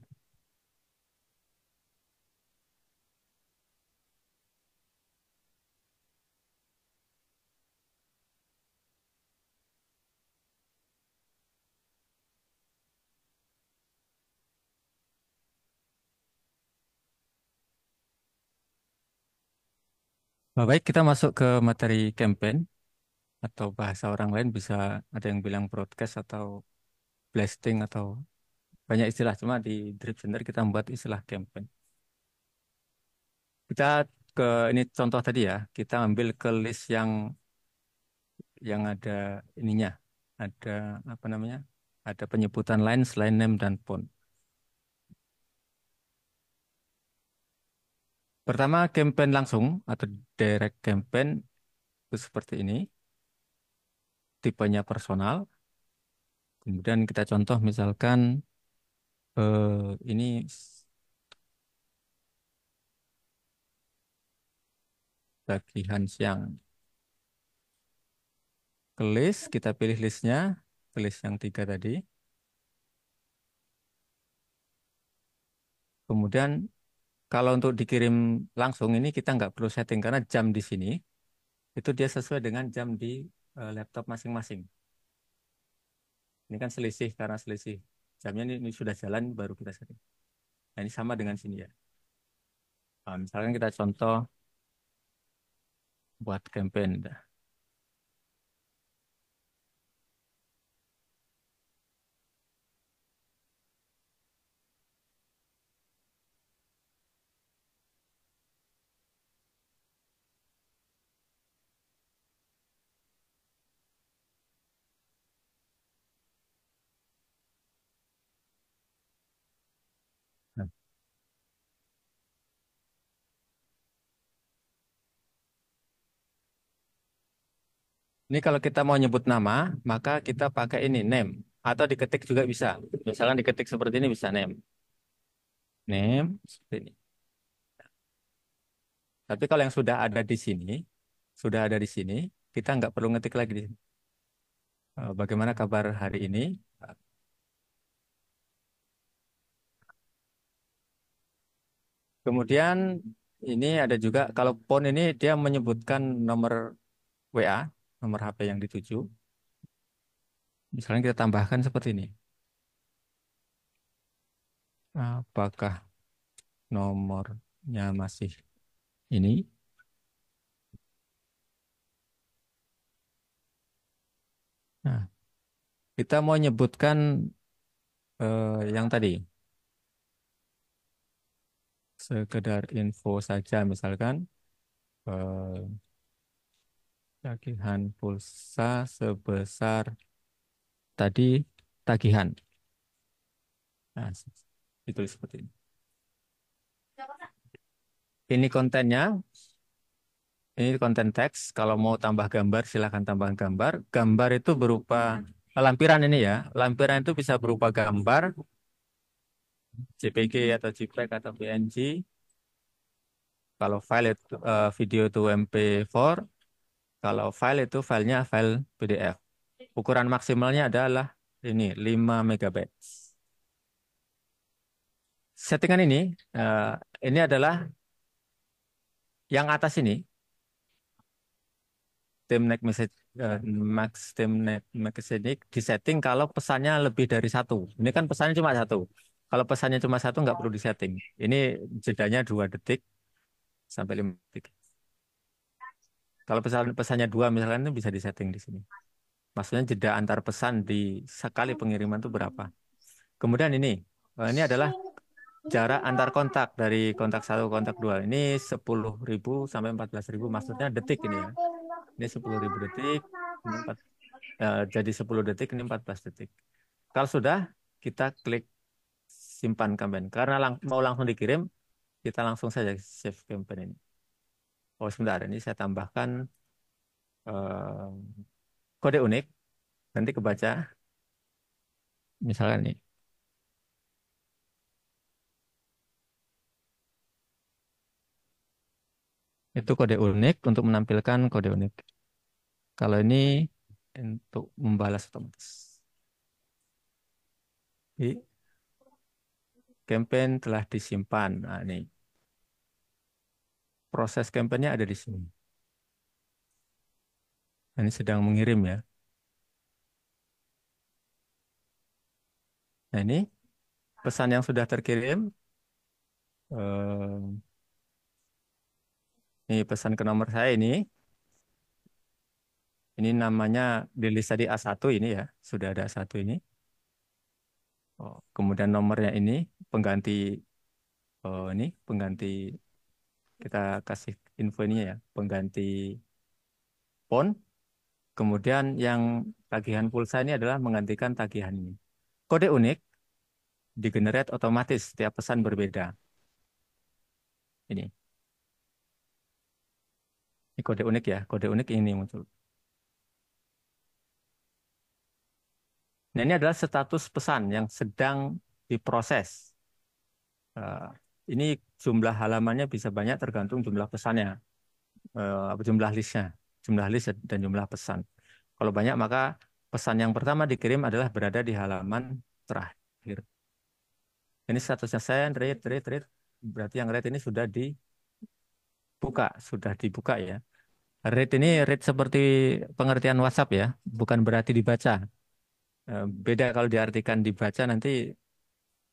Baik, kita masuk ke materi campaign atau bahasa orang lain bisa ada yang bilang broadcast atau blasting atau banyak istilah. Cuma di Drip Center kita membuat istilah campaign. Kita ke ini contoh tadi ya. Kita ambil ke list yang ada ininya, ada apa namanya? Ada penyebutan lain selain name dan phone. Pertama, campaign langsung atau direct campaign itu seperti ini. Tipenya personal. Kemudian kita contoh misalkan ini tagihan siang. Ke list, kita pilih listnya, ke list yang 3 tadi. Kemudian kalau untuk dikirim langsung ini kita nggak perlu setting karena jam di sini itu dia sesuai dengan jam di laptop masing-masing. Ini kan selisih karena selisih jamnya ini sudah jalan baru kita setting. Nah, ini sama dengan sini ya. Nah, misalkan kita contoh buat campaign. Ini kalau kita mau nyebut nama, maka kita pakai ini name atau diketik juga bisa. Misalkan diketik seperti ini bisa name. Name seperti ini. Tapi kalau yang sudah ada di sini, sudah ada di sini, kita nggak perlu ngetik lagi di sini. Bagaimana kabar hari ini? Kemudian ini ada juga kalau phone ini dia menyebutkan nomor WA, nomor HP yang dituju. Misalnya kita tambahkan seperti ini. Apakah nomornya masih ini? Nah, kita mau nyebutkan yang tadi, sekedar info saja, misalkan tagihan pulsa sebesar tadi tagihan. Nah, ditulis seperti ini. Ini kontennya, ini konten teks. Kalau mau tambah gambar, silahkan tambah gambar. Gambar itu berupa lampiran ini ya. Lampiran itu bisa berupa gambar, JPG atau JPEG atau PNG. Kalau file itu, video itu MP4. Kalau file itu filenya file PDF. Ukuran maksimalnya adalah ini 5 MB. Settingan ini adalah yang atas ini, Timneck message, max Timneck message disetting kalau pesannya lebih dari satu. Ini kan pesannya cuma satu. Kalau pesannya cuma satu nggak perlu disetting. Ini jedanya 2 detik sampai 5 detik. Kalau pesannya 2 misalkan itu bisa disetting di sini. Maksudnya jeda antar pesan di sekali pengiriman itu berapa. Kemudian ini adalah jarak antar kontak dari kontak 1 kontak 2. Ini 10.000 sampai 14.000, maksudnya detik ini ya. Ini 10.000 detik, ini jadi 10 detik, ini 14 detik. Kalau sudah, kita klik simpan campaign. Karena mau langsung dikirim, kita langsung saja save campaign ini. Oh sebentar, ini saya tambahkan eh, kode unik, nanti kebaca. Misalkan nih, itu kode unik untuk menampilkan kode unik. Kalau ini untuk membalas otomatis. Jadi, campaign telah disimpan. Nah, ini proses campaignnya ada di sini. Ini sedang mengirim ya. Nah ini pesan yang sudah terkirim. Eh, Ini pesan ke nomor saya ini. Ini namanya di list tadi A1 ini ya. Sudah ada A1 ini. Oh, kemudian nomornya ini pengganti ini pengganti, kita kasih info ini ya, pengganti PON. Kemudian yang tagihan pulsa ini adalah menggantikan tagihan ini. Kode unik digenerate otomatis, setiap pesan berbeda. Ini. Ini kode unik ya, kode unik ini muncul. Nah, ini adalah status pesan yang sedang diproses. Eh, ini jumlah halamannya bisa banyak tergantung jumlah pesannya, jumlah listnya, jumlah list dan jumlah pesan. Kalau banyak maka pesan yang pertama dikirim adalah berada di halaman terakhir. Ini statusnya send, read. Berarti yang read ini sudah dibuka ya. Read ini read seperti pengertian WhatsApp ya, bukan berarti dibaca. Beda kalau diartikan dibaca nanti.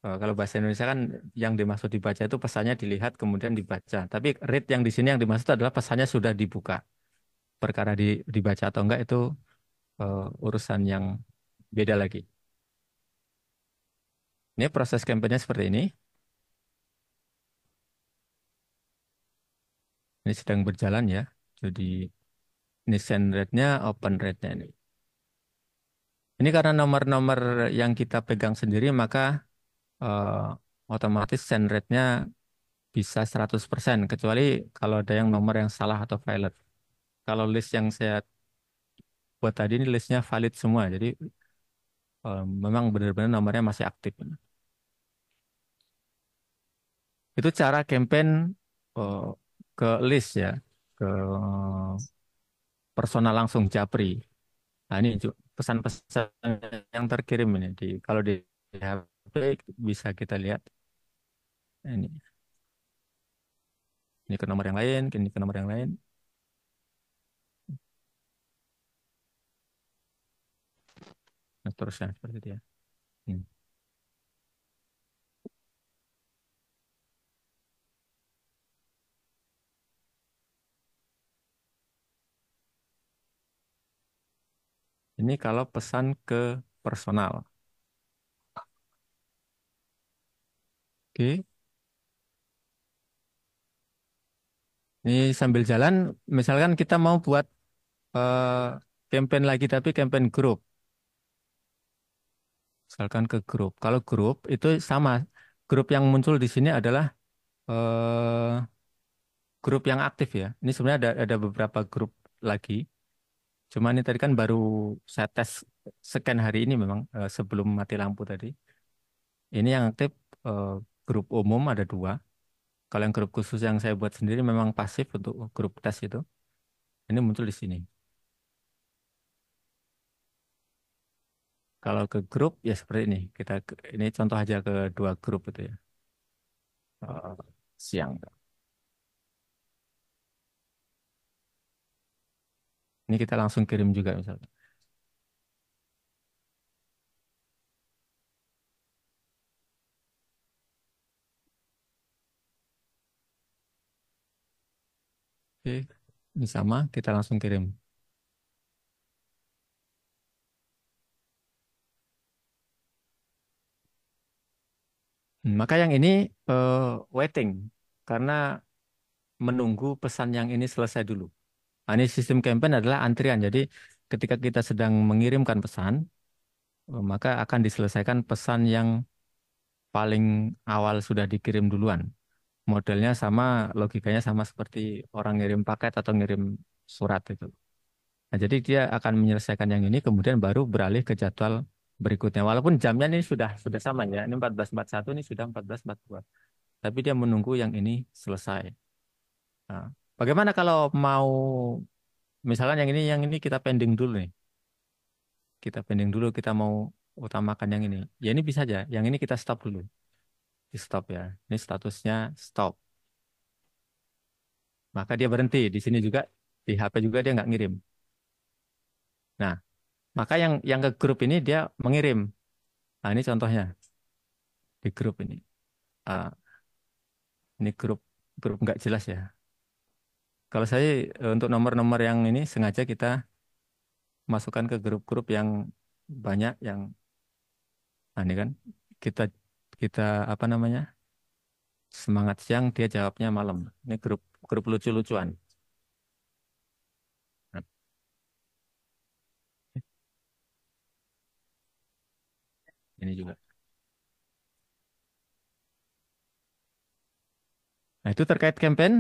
Kalau bahasa Indonesia kan yang dimaksud dibaca itu pesannya dilihat kemudian dibaca. Tapi read yang di sini yang dimaksud adalah pesannya sudah dibuka. Perkara dibaca atau enggak itu urusan yang beda lagi. Ini proses kampanye seperti ini. Ini sedang berjalan ya. Jadi ini send rate-nya, open rate-nya ini. Ini karena nomor-nomor yang kita pegang sendiri maka eh, otomatis send rate-nya bisa 100%, kecuali kalau ada yang nomor yang salah atau valid. Kalau list yang saya buat tadi ini listnya valid semua. Jadi memang benar-benar nomornya masih aktif. Itu cara campaign eh, ke list ya, ke personal langsung Japri. Nah, ini pesan-pesan yang terkirim ini kalau di HP bisa kita lihat. Ini ini ke nomor yang lain, ini ke nomor yang lain. Nah, terusnya seperti itu ya. Hmm. Ini kalau pesan ke personal. Oke. Ini sambil jalan, misalkan kita mau buat eh, campaign lagi tapi campaign grup. Misalkan ke grup. Kalau grup itu sama. Grup yang muncul di sini adalah eh, grup yang aktif ya. Ini sebenarnya ada beberapa grup lagi. Cuma ini tadi kan baru saya tes scan hari ini memang sebelum mati lampu tadi. Ini yang aktif eh, grup umum ada 2. Kalau yang grup khusus yang saya buat sendiri memang pasif untuk grup tes itu. Ini muncul di sini. Kalau ke grup ya seperti ini. Ini contoh aja ke 2 grup itu ya. Eh, siang. Ini kita langsung kirim juga misalnya. Oke, ini sama kita langsung kirim. Maka yang ini eh, waiting karena menunggu pesan yang ini selesai dulu. Nah, ini sistem campaign adalah antrian. Jadi ketika kita sedang mengirimkan pesan, maka akan diselesaikan pesan yang paling awal sudah dikirim duluan. Modelnya sama, logikanya sama seperti orang ngirim paket atau ngirim surat itu. Nah, jadi dia akan menyelesaikan yang ini, kemudian baru beralih ke jadwal berikutnya. Walaupun jamnya ini sudah sama ya, ini 14.41, ini sudah 14.42. Tapi dia menunggu yang ini selesai. Nah, bagaimana kalau mau, misalkan yang ini kita pending dulu nih. Kita pending dulu, kita mau utamakan yang ini. Ya ini bisa aja, yang ini kita stop dulu. Di stop ya. Ini statusnya stop. Maka dia berhenti. Di sini juga, di HP juga dia nggak ngirim. Nah, maka yang ke grup ini dia mengirim. Nah, ini contohnya di grup ini. Ah, ini grup nggak jelas ya. Kalau saya untuk nomor-nomor yang ini sengaja kita masukkan ke grup-grup yang banyak yang ini kan kita kita apa namanya semangat siang dia jawabnya malam. Ini grup grup lucu-lucuan. Nah, ini juga. Nah itu terkait campaign.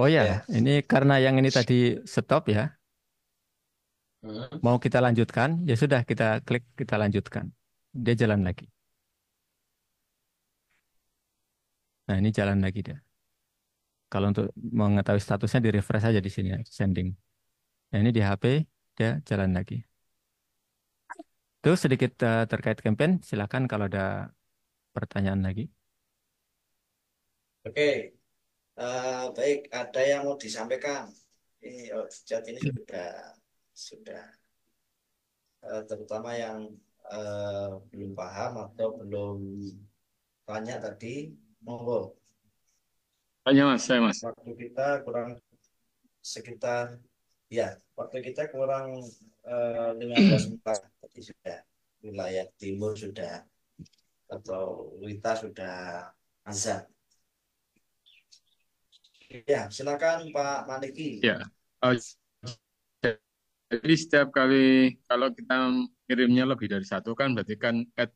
Oh ya, Ya. ini karena yang ini tadi stop ya. Hmm. Mau kita lanjutkan, ya sudah kita klik kita lanjutkan. Dia jalan lagi. Nah ini jalan lagi dia. Kalau untuk mengetahui statusnya di refresh aja di sini ya, sending. Nah ini di HP dia jalan lagi. Terus sedikit terkait campaign, silakan kalau ada pertanyaan lagi. Oke, baik. Ada yang mau disampaikan? Ini chat ini sudah terutama yang belum paham atau belum tanya tadi, monggo. Tanya mas, saya mas. Waktu kita kurang sekitar ya, waktu kita kurang 15 menit. Tadi sudah wilayah timur sudah atau Wita sudah azan. Ya, silakan Pak Maniki. Ya, eh, jadi setiap kali kalau kita kirimnya lebih dari 1 kan berarti kan add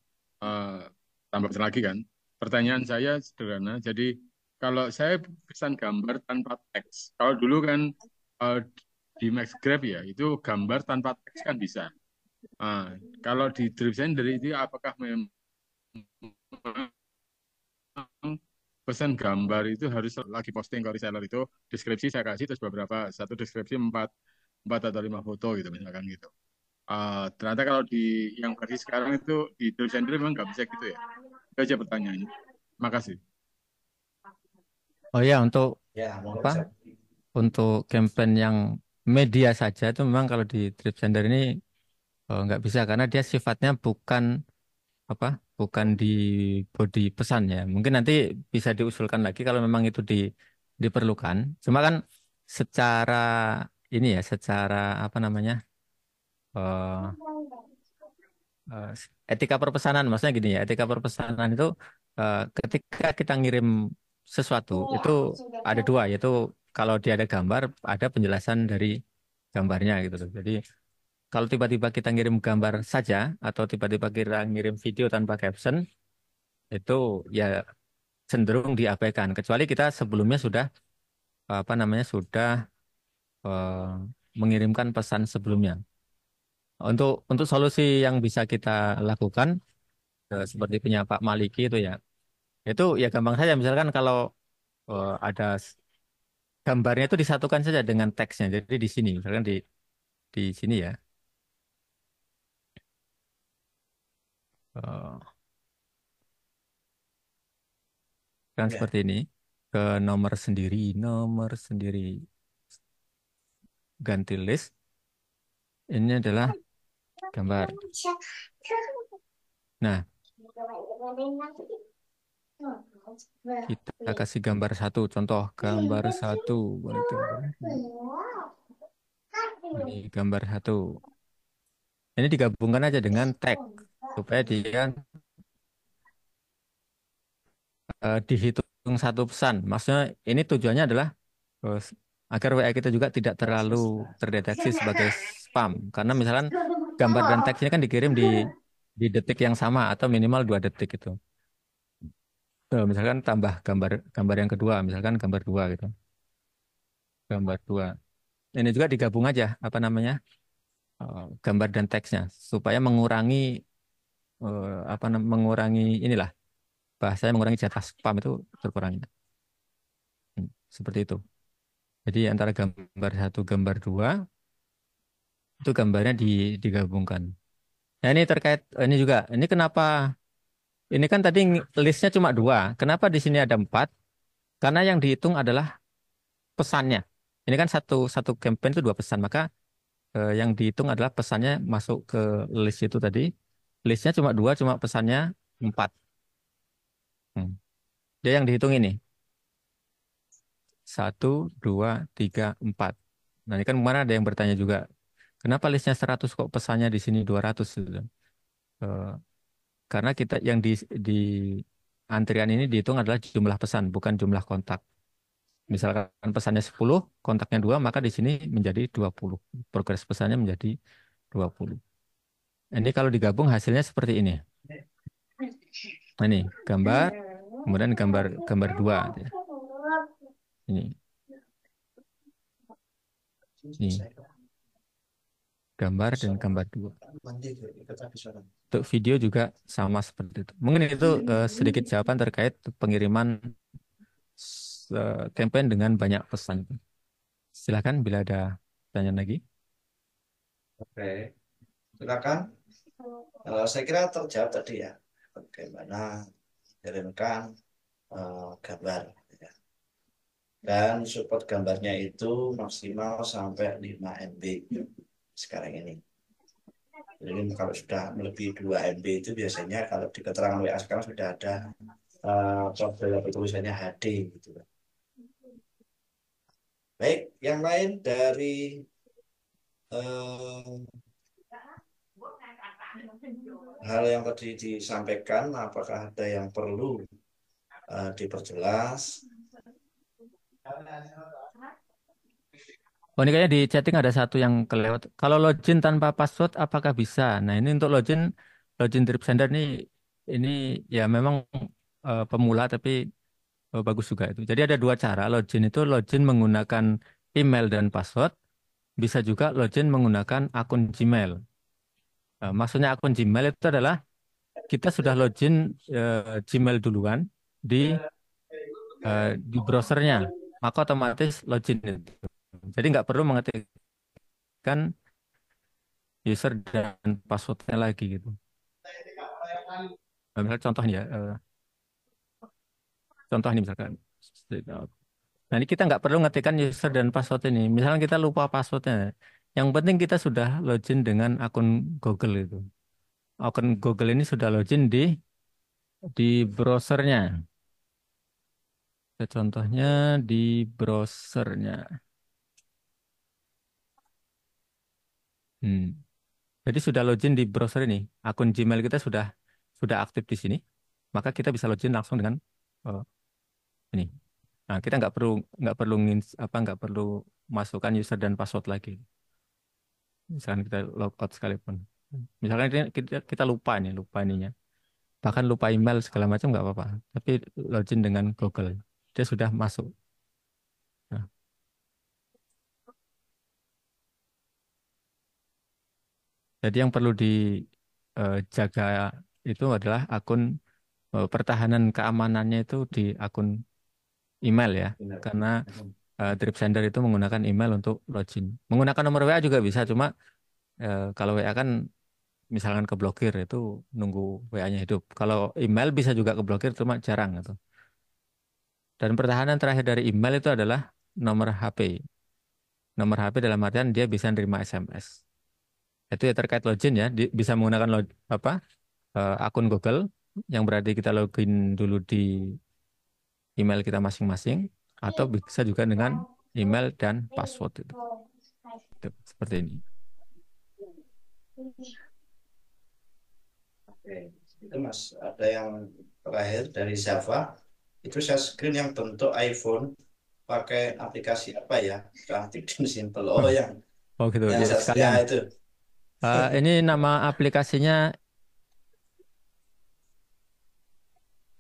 tambah lagi kan. Pertanyaan saya sederhana, jadi kalau saya pesan gambar tanpa teks, kalau dulu kan eh, di Maxgraph ya, itu gambar tanpa teks kan bisa. Kalau di Drip Sender itu apakah memang pesan gambar itu harus lagi posting ke reseller itu deskripsi saya kasih terus beberapa satu deskripsi empat atau 5 foto gitu misalkan gitu. Ternyata kalau di yang versi sekarang itu di Drip Sender memang nggak bisa gitu ya. Itu aja pertanyaannya. Makasih. Oh ya, untuk Ya, monggo apa? bisa. Untuk campaign yang media saja itu memang kalau di Drip Sender ini nggak bisa karena dia sifatnya bukan apa? Bukan di body pesan ya. Mungkin nanti bisa diusulkan lagi kalau memang itu diperlukan. Cuma kan secara ini ya, secara apa namanya? eh, eh, etika perpesanan, maksudnya gini ya, etika perpesanan itu ketika kita ngirim sesuatu itu ada dua, yaitu kalau dia ada gambar, ada penjelasan dari gambarnya gitu loh. Jadi kalau tiba-tiba kita ngirim gambar saja atau tiba-tiba kita ngirim video tanpa caption itu ya cenderung diabaikan, kecuali kita sebelumnya sudah apa namanya sudah eh, mengirimkan pesan sebelumnya. Untuk solusi yang bisa kita lakukan seperti punya Pak Maliki itu ya. Itu ya gampang saja misalkan kalau ada gambarnya itu disatukan saja dengan teksnya. Jadi di sini misalkan di sini ya. eh, Kan Ya, seperti ini ke nomor sendiri ganti list. Ini adalah gambar. Nah, kita kasih gambar satu. Contoh gambar satu. Ini gambar satu. Ini digabungkan aja dengan tag supaya dia dihitung satu pesan. Maksudnya ini tujuannya adalah eh, agar WA kita juga tidak terlalu terdeteksi sebagai spam. Karena misalkan gambar dan teks ini kan dikirim di detik yang sama atau minimal 2 detik itu. Misalkan tambah gambar gambar yang kedua, misalkan gambar dua gitu. Gambar dua. Ini juga digabung aja apa namanya gambar dan teksnya supaya mengurangi mengurangi inilah bahasanya mengurangi jatah spam itu terkurangi. Seperti itu. Jadi antara gambar satu, gambar dua, itu gambarnya digabungkan. Nah ini terkait, ini juga, ini kenapa, ini kan tadi listnya cuma 2, kenapa di sini ada 4? Karena yang dihitung adalah pesannya. Ini kan satu satu campaign itu 2 pesan, maka yang dihitung adalah pesannya masuk ke list itu tadi. Listnya cuma 2, cuma pesannya 4. Hmm. Dia yang dihitung ini, 1, 2, 3, 4. Nah ini kan kemarin ada yang bertanya juga, kenapa listnya 100 kok pesannya di sini 200 gitu. Eh, karena kita yang di antrian ini dihitung adalah jumlah pesan, bukan jumlah kontak. Misalkan pesannya 10, kontaknya 2, maka di sini menjadi 20. Progres pesannya menjadi 20. Ini kalau digabung hasilnya seperti ini. Nah, ini gambar, kemudian gambar gambar 2. Ini. Ini gambar dan gambar 2. Untuk video juga sama seperti itu. Mungkin itu sedikit jawaban terkait pengiriman campaign dengan banyak pesan. Silakan bila ada pertanyaan lagi. Oke, silakan. Saya kira terjawab tadi ya, bagaimana mengirimkan gambar. Ya. Dan support gambarnya itu maksimal sampai 5 MB sekarang ini. Jadi kalau sudah melebihi 2 MB itu biasanya kalau di keterangan WA sekarang sudah ada kode tulisannya HD gitu. Baik, yang lain dari hal yang tadi disampaikan, apakah ada yang perlu diperjelas? Oh, ini kayaknya di chatting ada satu yang kelewat. Kalau login tanpa password, apakah bisa? Nah, ini untuk login Drip Sender ini ya memang pemula tapi bagus juga itu. Jadi ada 2 cara login itu login menggunakan email dan password bisa juga login menggunakan akun Gmail. Maksudnya akun Gmail itu adalah kita sudah login Gmail duluan di di browsernya, maka otomatis login itu. Jadi nggak perlu mengetikkan user dan passwordnya lagi gitu. Misal contoh nih ya, contoh nih misalkan. Nah ini kita nggak perlu ngetikkan user dan password ini. Misalnya kita lupa passwordnya, yang penting kita sudah login dengan akun Google itu. Akun Google ini sudah login di browsernya. Contohnya di browsernya. Hmm. Jadi sudah login di browser ini, akun Gmail kita sudah aktif di sini, maka kita bisa login langsung dengan eh, ini. Nah, kita nggak perlu masukkan user dan password lagi. Misalkan kita logout sekalipun. Misalkan kita lupa lupa ininya. Bahkan lupa email segala macam nggak apa-apa. Tapi login dengan Google, dia sudah masuk. Nah, jadi yang perlu dijaga itu adalah akun pertahanan keamanannya itu di akun email ya, Benar. karena Drip Sender itu menggunakan email untuk login. Menggunakan nomor WA juga bisa, cuma kalau WA kan misalkan keblokir itu nunggu WA-nya hidup. Kalau email bisa juga keblokir, cuma jarang gitu. Dan pertahanan terakhir dari email itu adalah nomor HP. Nomor HP dalam artian dia bisa nerima SMS. Itu ya terkait login ya, bisa menggunakan akun Google, yang berarti kita login dulu di email kita masing-masing, atau bisa juga dengan email dan password itu. Seperti ini. Oke, itu Mas, ada yang terakhir dari Java, itu saya screen yang bentuk iPhone, pakai aplikasi apa ya? Cantik dan simple. Oh, Oh gitu, yang ya, saya sekalian. itu. Ini nama aplikasinya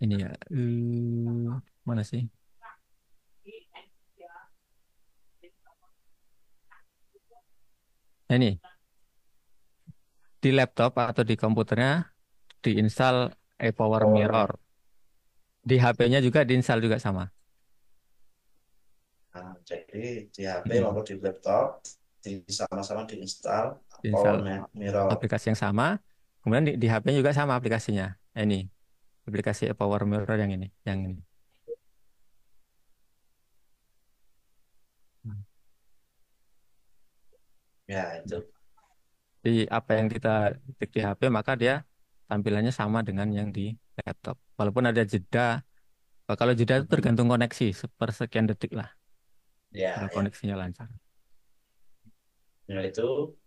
ini ya. Mana sih? Nah, ini di laptop atau di komputernya diinstal ePower Mirror. Di HP-nya juga diinstal juga sama. Nah, jadi di HP maupun di laptop sama-sama diinstal Diinstal Power Mirror. aplikasi yang sama. Kemudian di HP-nya juga sama aplikasinya. Ini aplikasi ePower Mirror yang ini. Ya, itu. Di apa yang kita ketik di HP, maka dia tampilannya sama dengan yang di laptop. Walaupun ada jeda, kalau jeda itu tergantung koneksi, sepersekian detik lah. Ya, Kalau ya. koneksinya lancar. Nah, itu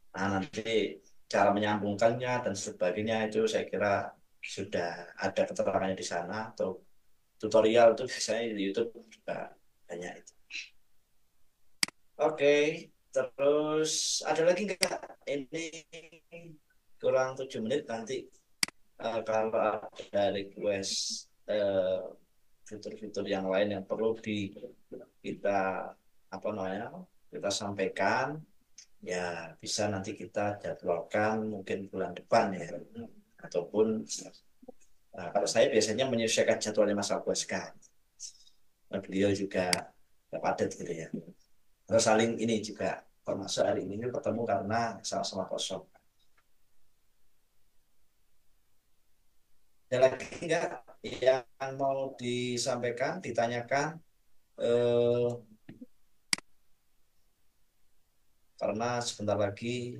nanti cara menyambungkannya dan sebagainya itu saya kira sudah ada keterangannya di sana, atau tutorial itu biasanya di YouTube juga banyak itu. Oke, terus ada lagi nggak? Ini kurang 7 menit nanti kalau ada request fitur-fitur yang lain yang perlu kita kita sampaikan, ya bisa nanti kita jadwalkan mungkin bulan depan ya, ataupun kalau saya biasanya menyesuaikan jadwalnya Mas Albuaska. Beliau juga padat gitu ya. Terus saling ini juga, termasuk hari ini ketemu karena sama-sama kosong. Ada lagi nggak yang mau disampaikan, ditanyakan? Karena sebentar lagi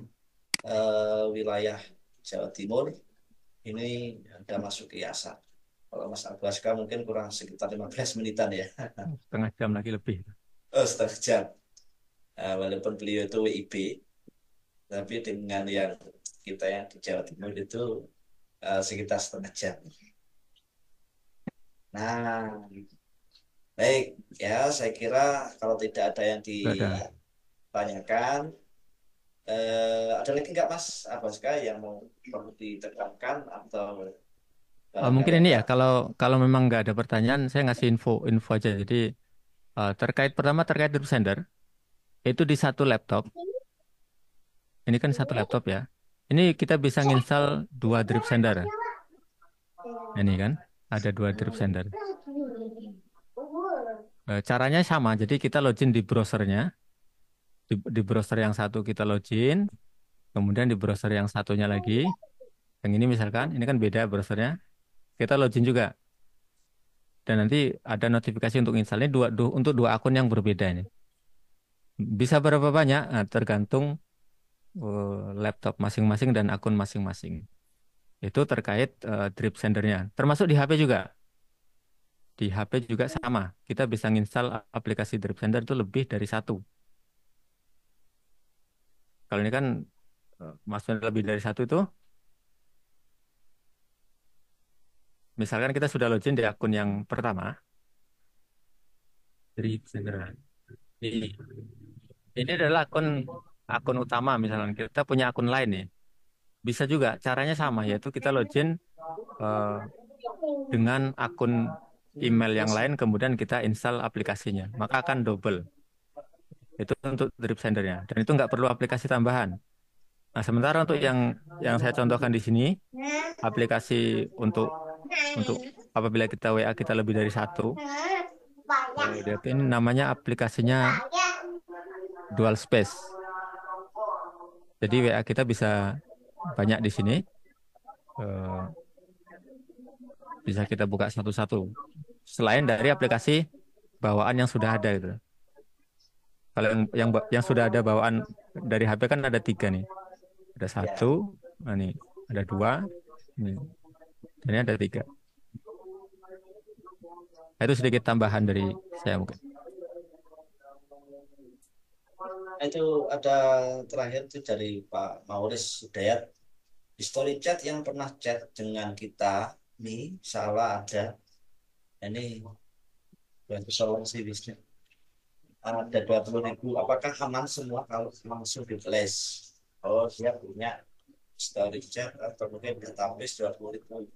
wilayah Jawa Timur ini ada masuk ke IASA. Kalau Mas Albuaska mungkin kurang sekitar 15 menitan ya. Setengah jam lagi lebih. Oh, setengah jam. Walaupun beliau itu WIB, tapi dengan yang kita yang di Jawa Timur itu sekitar setengah jam. Nah, baik ya, saya kira kalau tidak ada yang ditanyakan, ada lagi nggak Mas Albuaska yang mau perlu ditekankan atau Mungkin ini ya, kalau memang nggak ada pertanyaan, saya ngasih info aja. Jadi terkait Drip Sender, itu di satu laptop. Ini kan satu laptop ya. Ini kita bisa nginstal 2 drip sender. Ini kan ada 2 drip sender. Caranya sama. Jadi kita login di browsernya. Di browser yang satu kita login. Kemudian di browser yang satunya lagi. Yang ini misalkan, ini kan beda browsernya. Kita login juga. Dan nanti ada notifikasi untuk install. Ini untuk 2 akun yang berbeda ini. Bisa berapa banyak? Nah, tergantung laptop masing-masing dan akun masing-masing. Itu terkait drip sendernya. Termasuk di HP juga. Di HP juga sama. Kita bisa nginstal aplikasi drip sender itu lebih dari 1. Kalau ini kan maksudnya lebih dari 1 itu, misalkan kita sudah login di akun yang pertama, drip sender. Ini adalah akun utama, misalkan kita punya akun lain nih. Bisa juga caranya sama, yaitu kita login eh, dengan akun email yang lain, kemudian kita install aplikasinya, maka akan double. Itu untuk drip sendernya, dan itu nggak perlu aplikasi tambahan. Nah, sementara untuk yang saya contohkan di sini, aplikasi untuk apabila kita WA kita lebih dari 1, ini namanya aplikasinya dual space. Jadi WA kita bisa banyak di sini. Bisa kita buka satu-satu. Selain dari aplikasi bawaan yang sudah ada gitu. Kalau yang sudah ada bawaan dari HP kan ada 3 nih. Ada 1, nah nih ada 2, nih. Dan ini ada 3. Itu sedikit tambahan dari saya mungkin. Itu ada terakhir itu dari Pak Mauris Hidayat. Di story chat yang pernah chat dengan kita nih salah ada. Ini solusi bisnis. Ada 20.000. Apakah aman semua kalau langsung di flash? Oh, dia punya story chat atau mungkin database 20.000.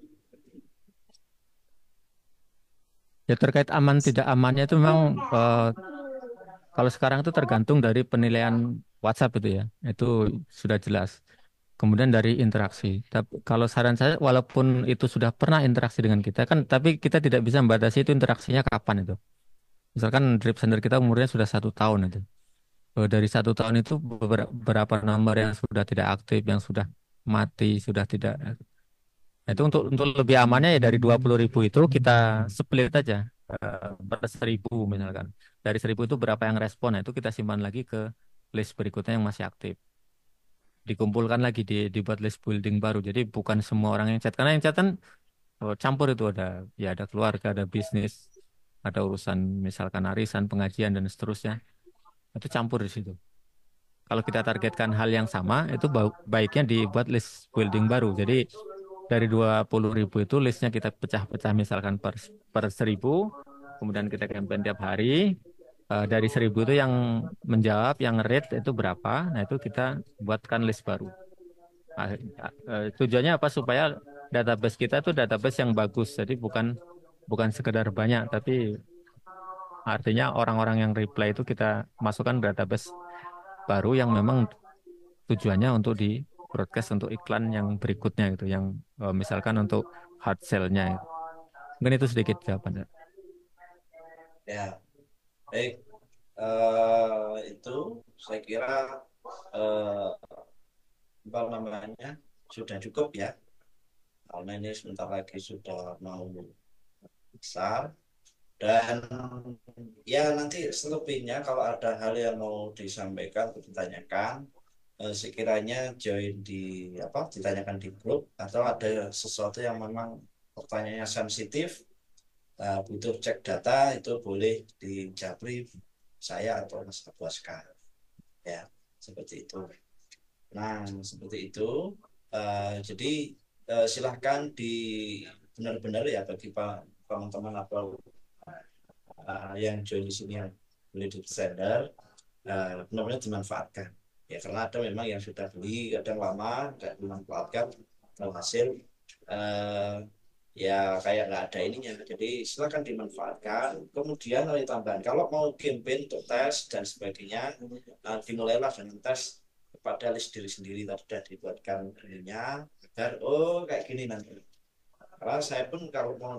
Ya terkait aman tidak amannya itu memang kalau sekarang itu tergantung dari penilaian WhatsApp itu ya. Itu sudah jelas. Kemudian dari interaksi. Tapi kalau saran saya, walaupun itu sudah pernah interaksi dengan kita kan, tapi kita tidak bisa membatasi itu interaksinya kapan itu. Misalkan drip sender kita umurnya sudah 1 tahun itu. Dari 1 tahun itu beberapa nomor yang sudah tidak aktif, yang sudah mati, sudah tidak. Nah, itu untuk lebih amannya ya dari 20.000 itu kita split aja per 1.000 misalkan. Dari 1.000 itu berapa yang respon, nah, itu kita simpan lagi ke list berikutnya yang masih aktif. Dikumpulkan lagi dibuat list building baru. Jadi bukan semua orang yang chat, karena yang chat kan campur itu ada keluarga, ada bisnis, ada urusan misalkan arisan, pengajian dan seterusnya. Itu campur di situ. Kalau kita targetkan hal yang sama, itu baiknya dibuat list building baru. Jadi dari 20.000 itu listnya kita pecah-pecah misalkan per 1.000, kemudian kita campaign tiap hari. Dari 1.000 itu yang menjawab, yang rate itu berapa, nah itu kita buatkan list baru. Tujuannya apa? Supaya database kita itu database yang bagus. Jadi bukan sekedar banyak, tapi artinya orang-orang yang reply itu kita masukkan database baru yang memang tujuannya untuk di broadcast untuk iklan yang berikutnya gitu, yang misalkan untuk hard sell-nya. Mungkin itu sedikit jawabannya. Ya, baik. Itu saya kira apa namanya sudah cukup ya. Karena ini sebentar lagi sudah mau besar. Dan ya nanti selebihnya kalau ada hal yang mau disampaikan atau ditanyakan, sekiranya join ditanyakan di grup, atau ada sesuatu yang memang pertanyaannya sensitif, butuh cek data, itu boleh dijabri saya atau Mas Abuaska. Ya, seperti itu. Nah, seperti itu. Jadi silahkan benar-benar ya bagi teman-teman atau yang join di sini yang beli di sender, benar-benar dimanfaatkan. Ya, karena ada memang yang sudah beli, kadang lama, tidak dimanfaatkan, hasil ya kayak nggak ada ininya. Jadi silakan dimanfaatkan. Kemudian oleh tambahan, kalau mau campaign untuk tes dan sebagainya, dimulailah dengan tes kepada list diri sendiri. Tadi sudah dibuatkan ininya agar oh kayak gini nanti. Karena saya pun kalau mau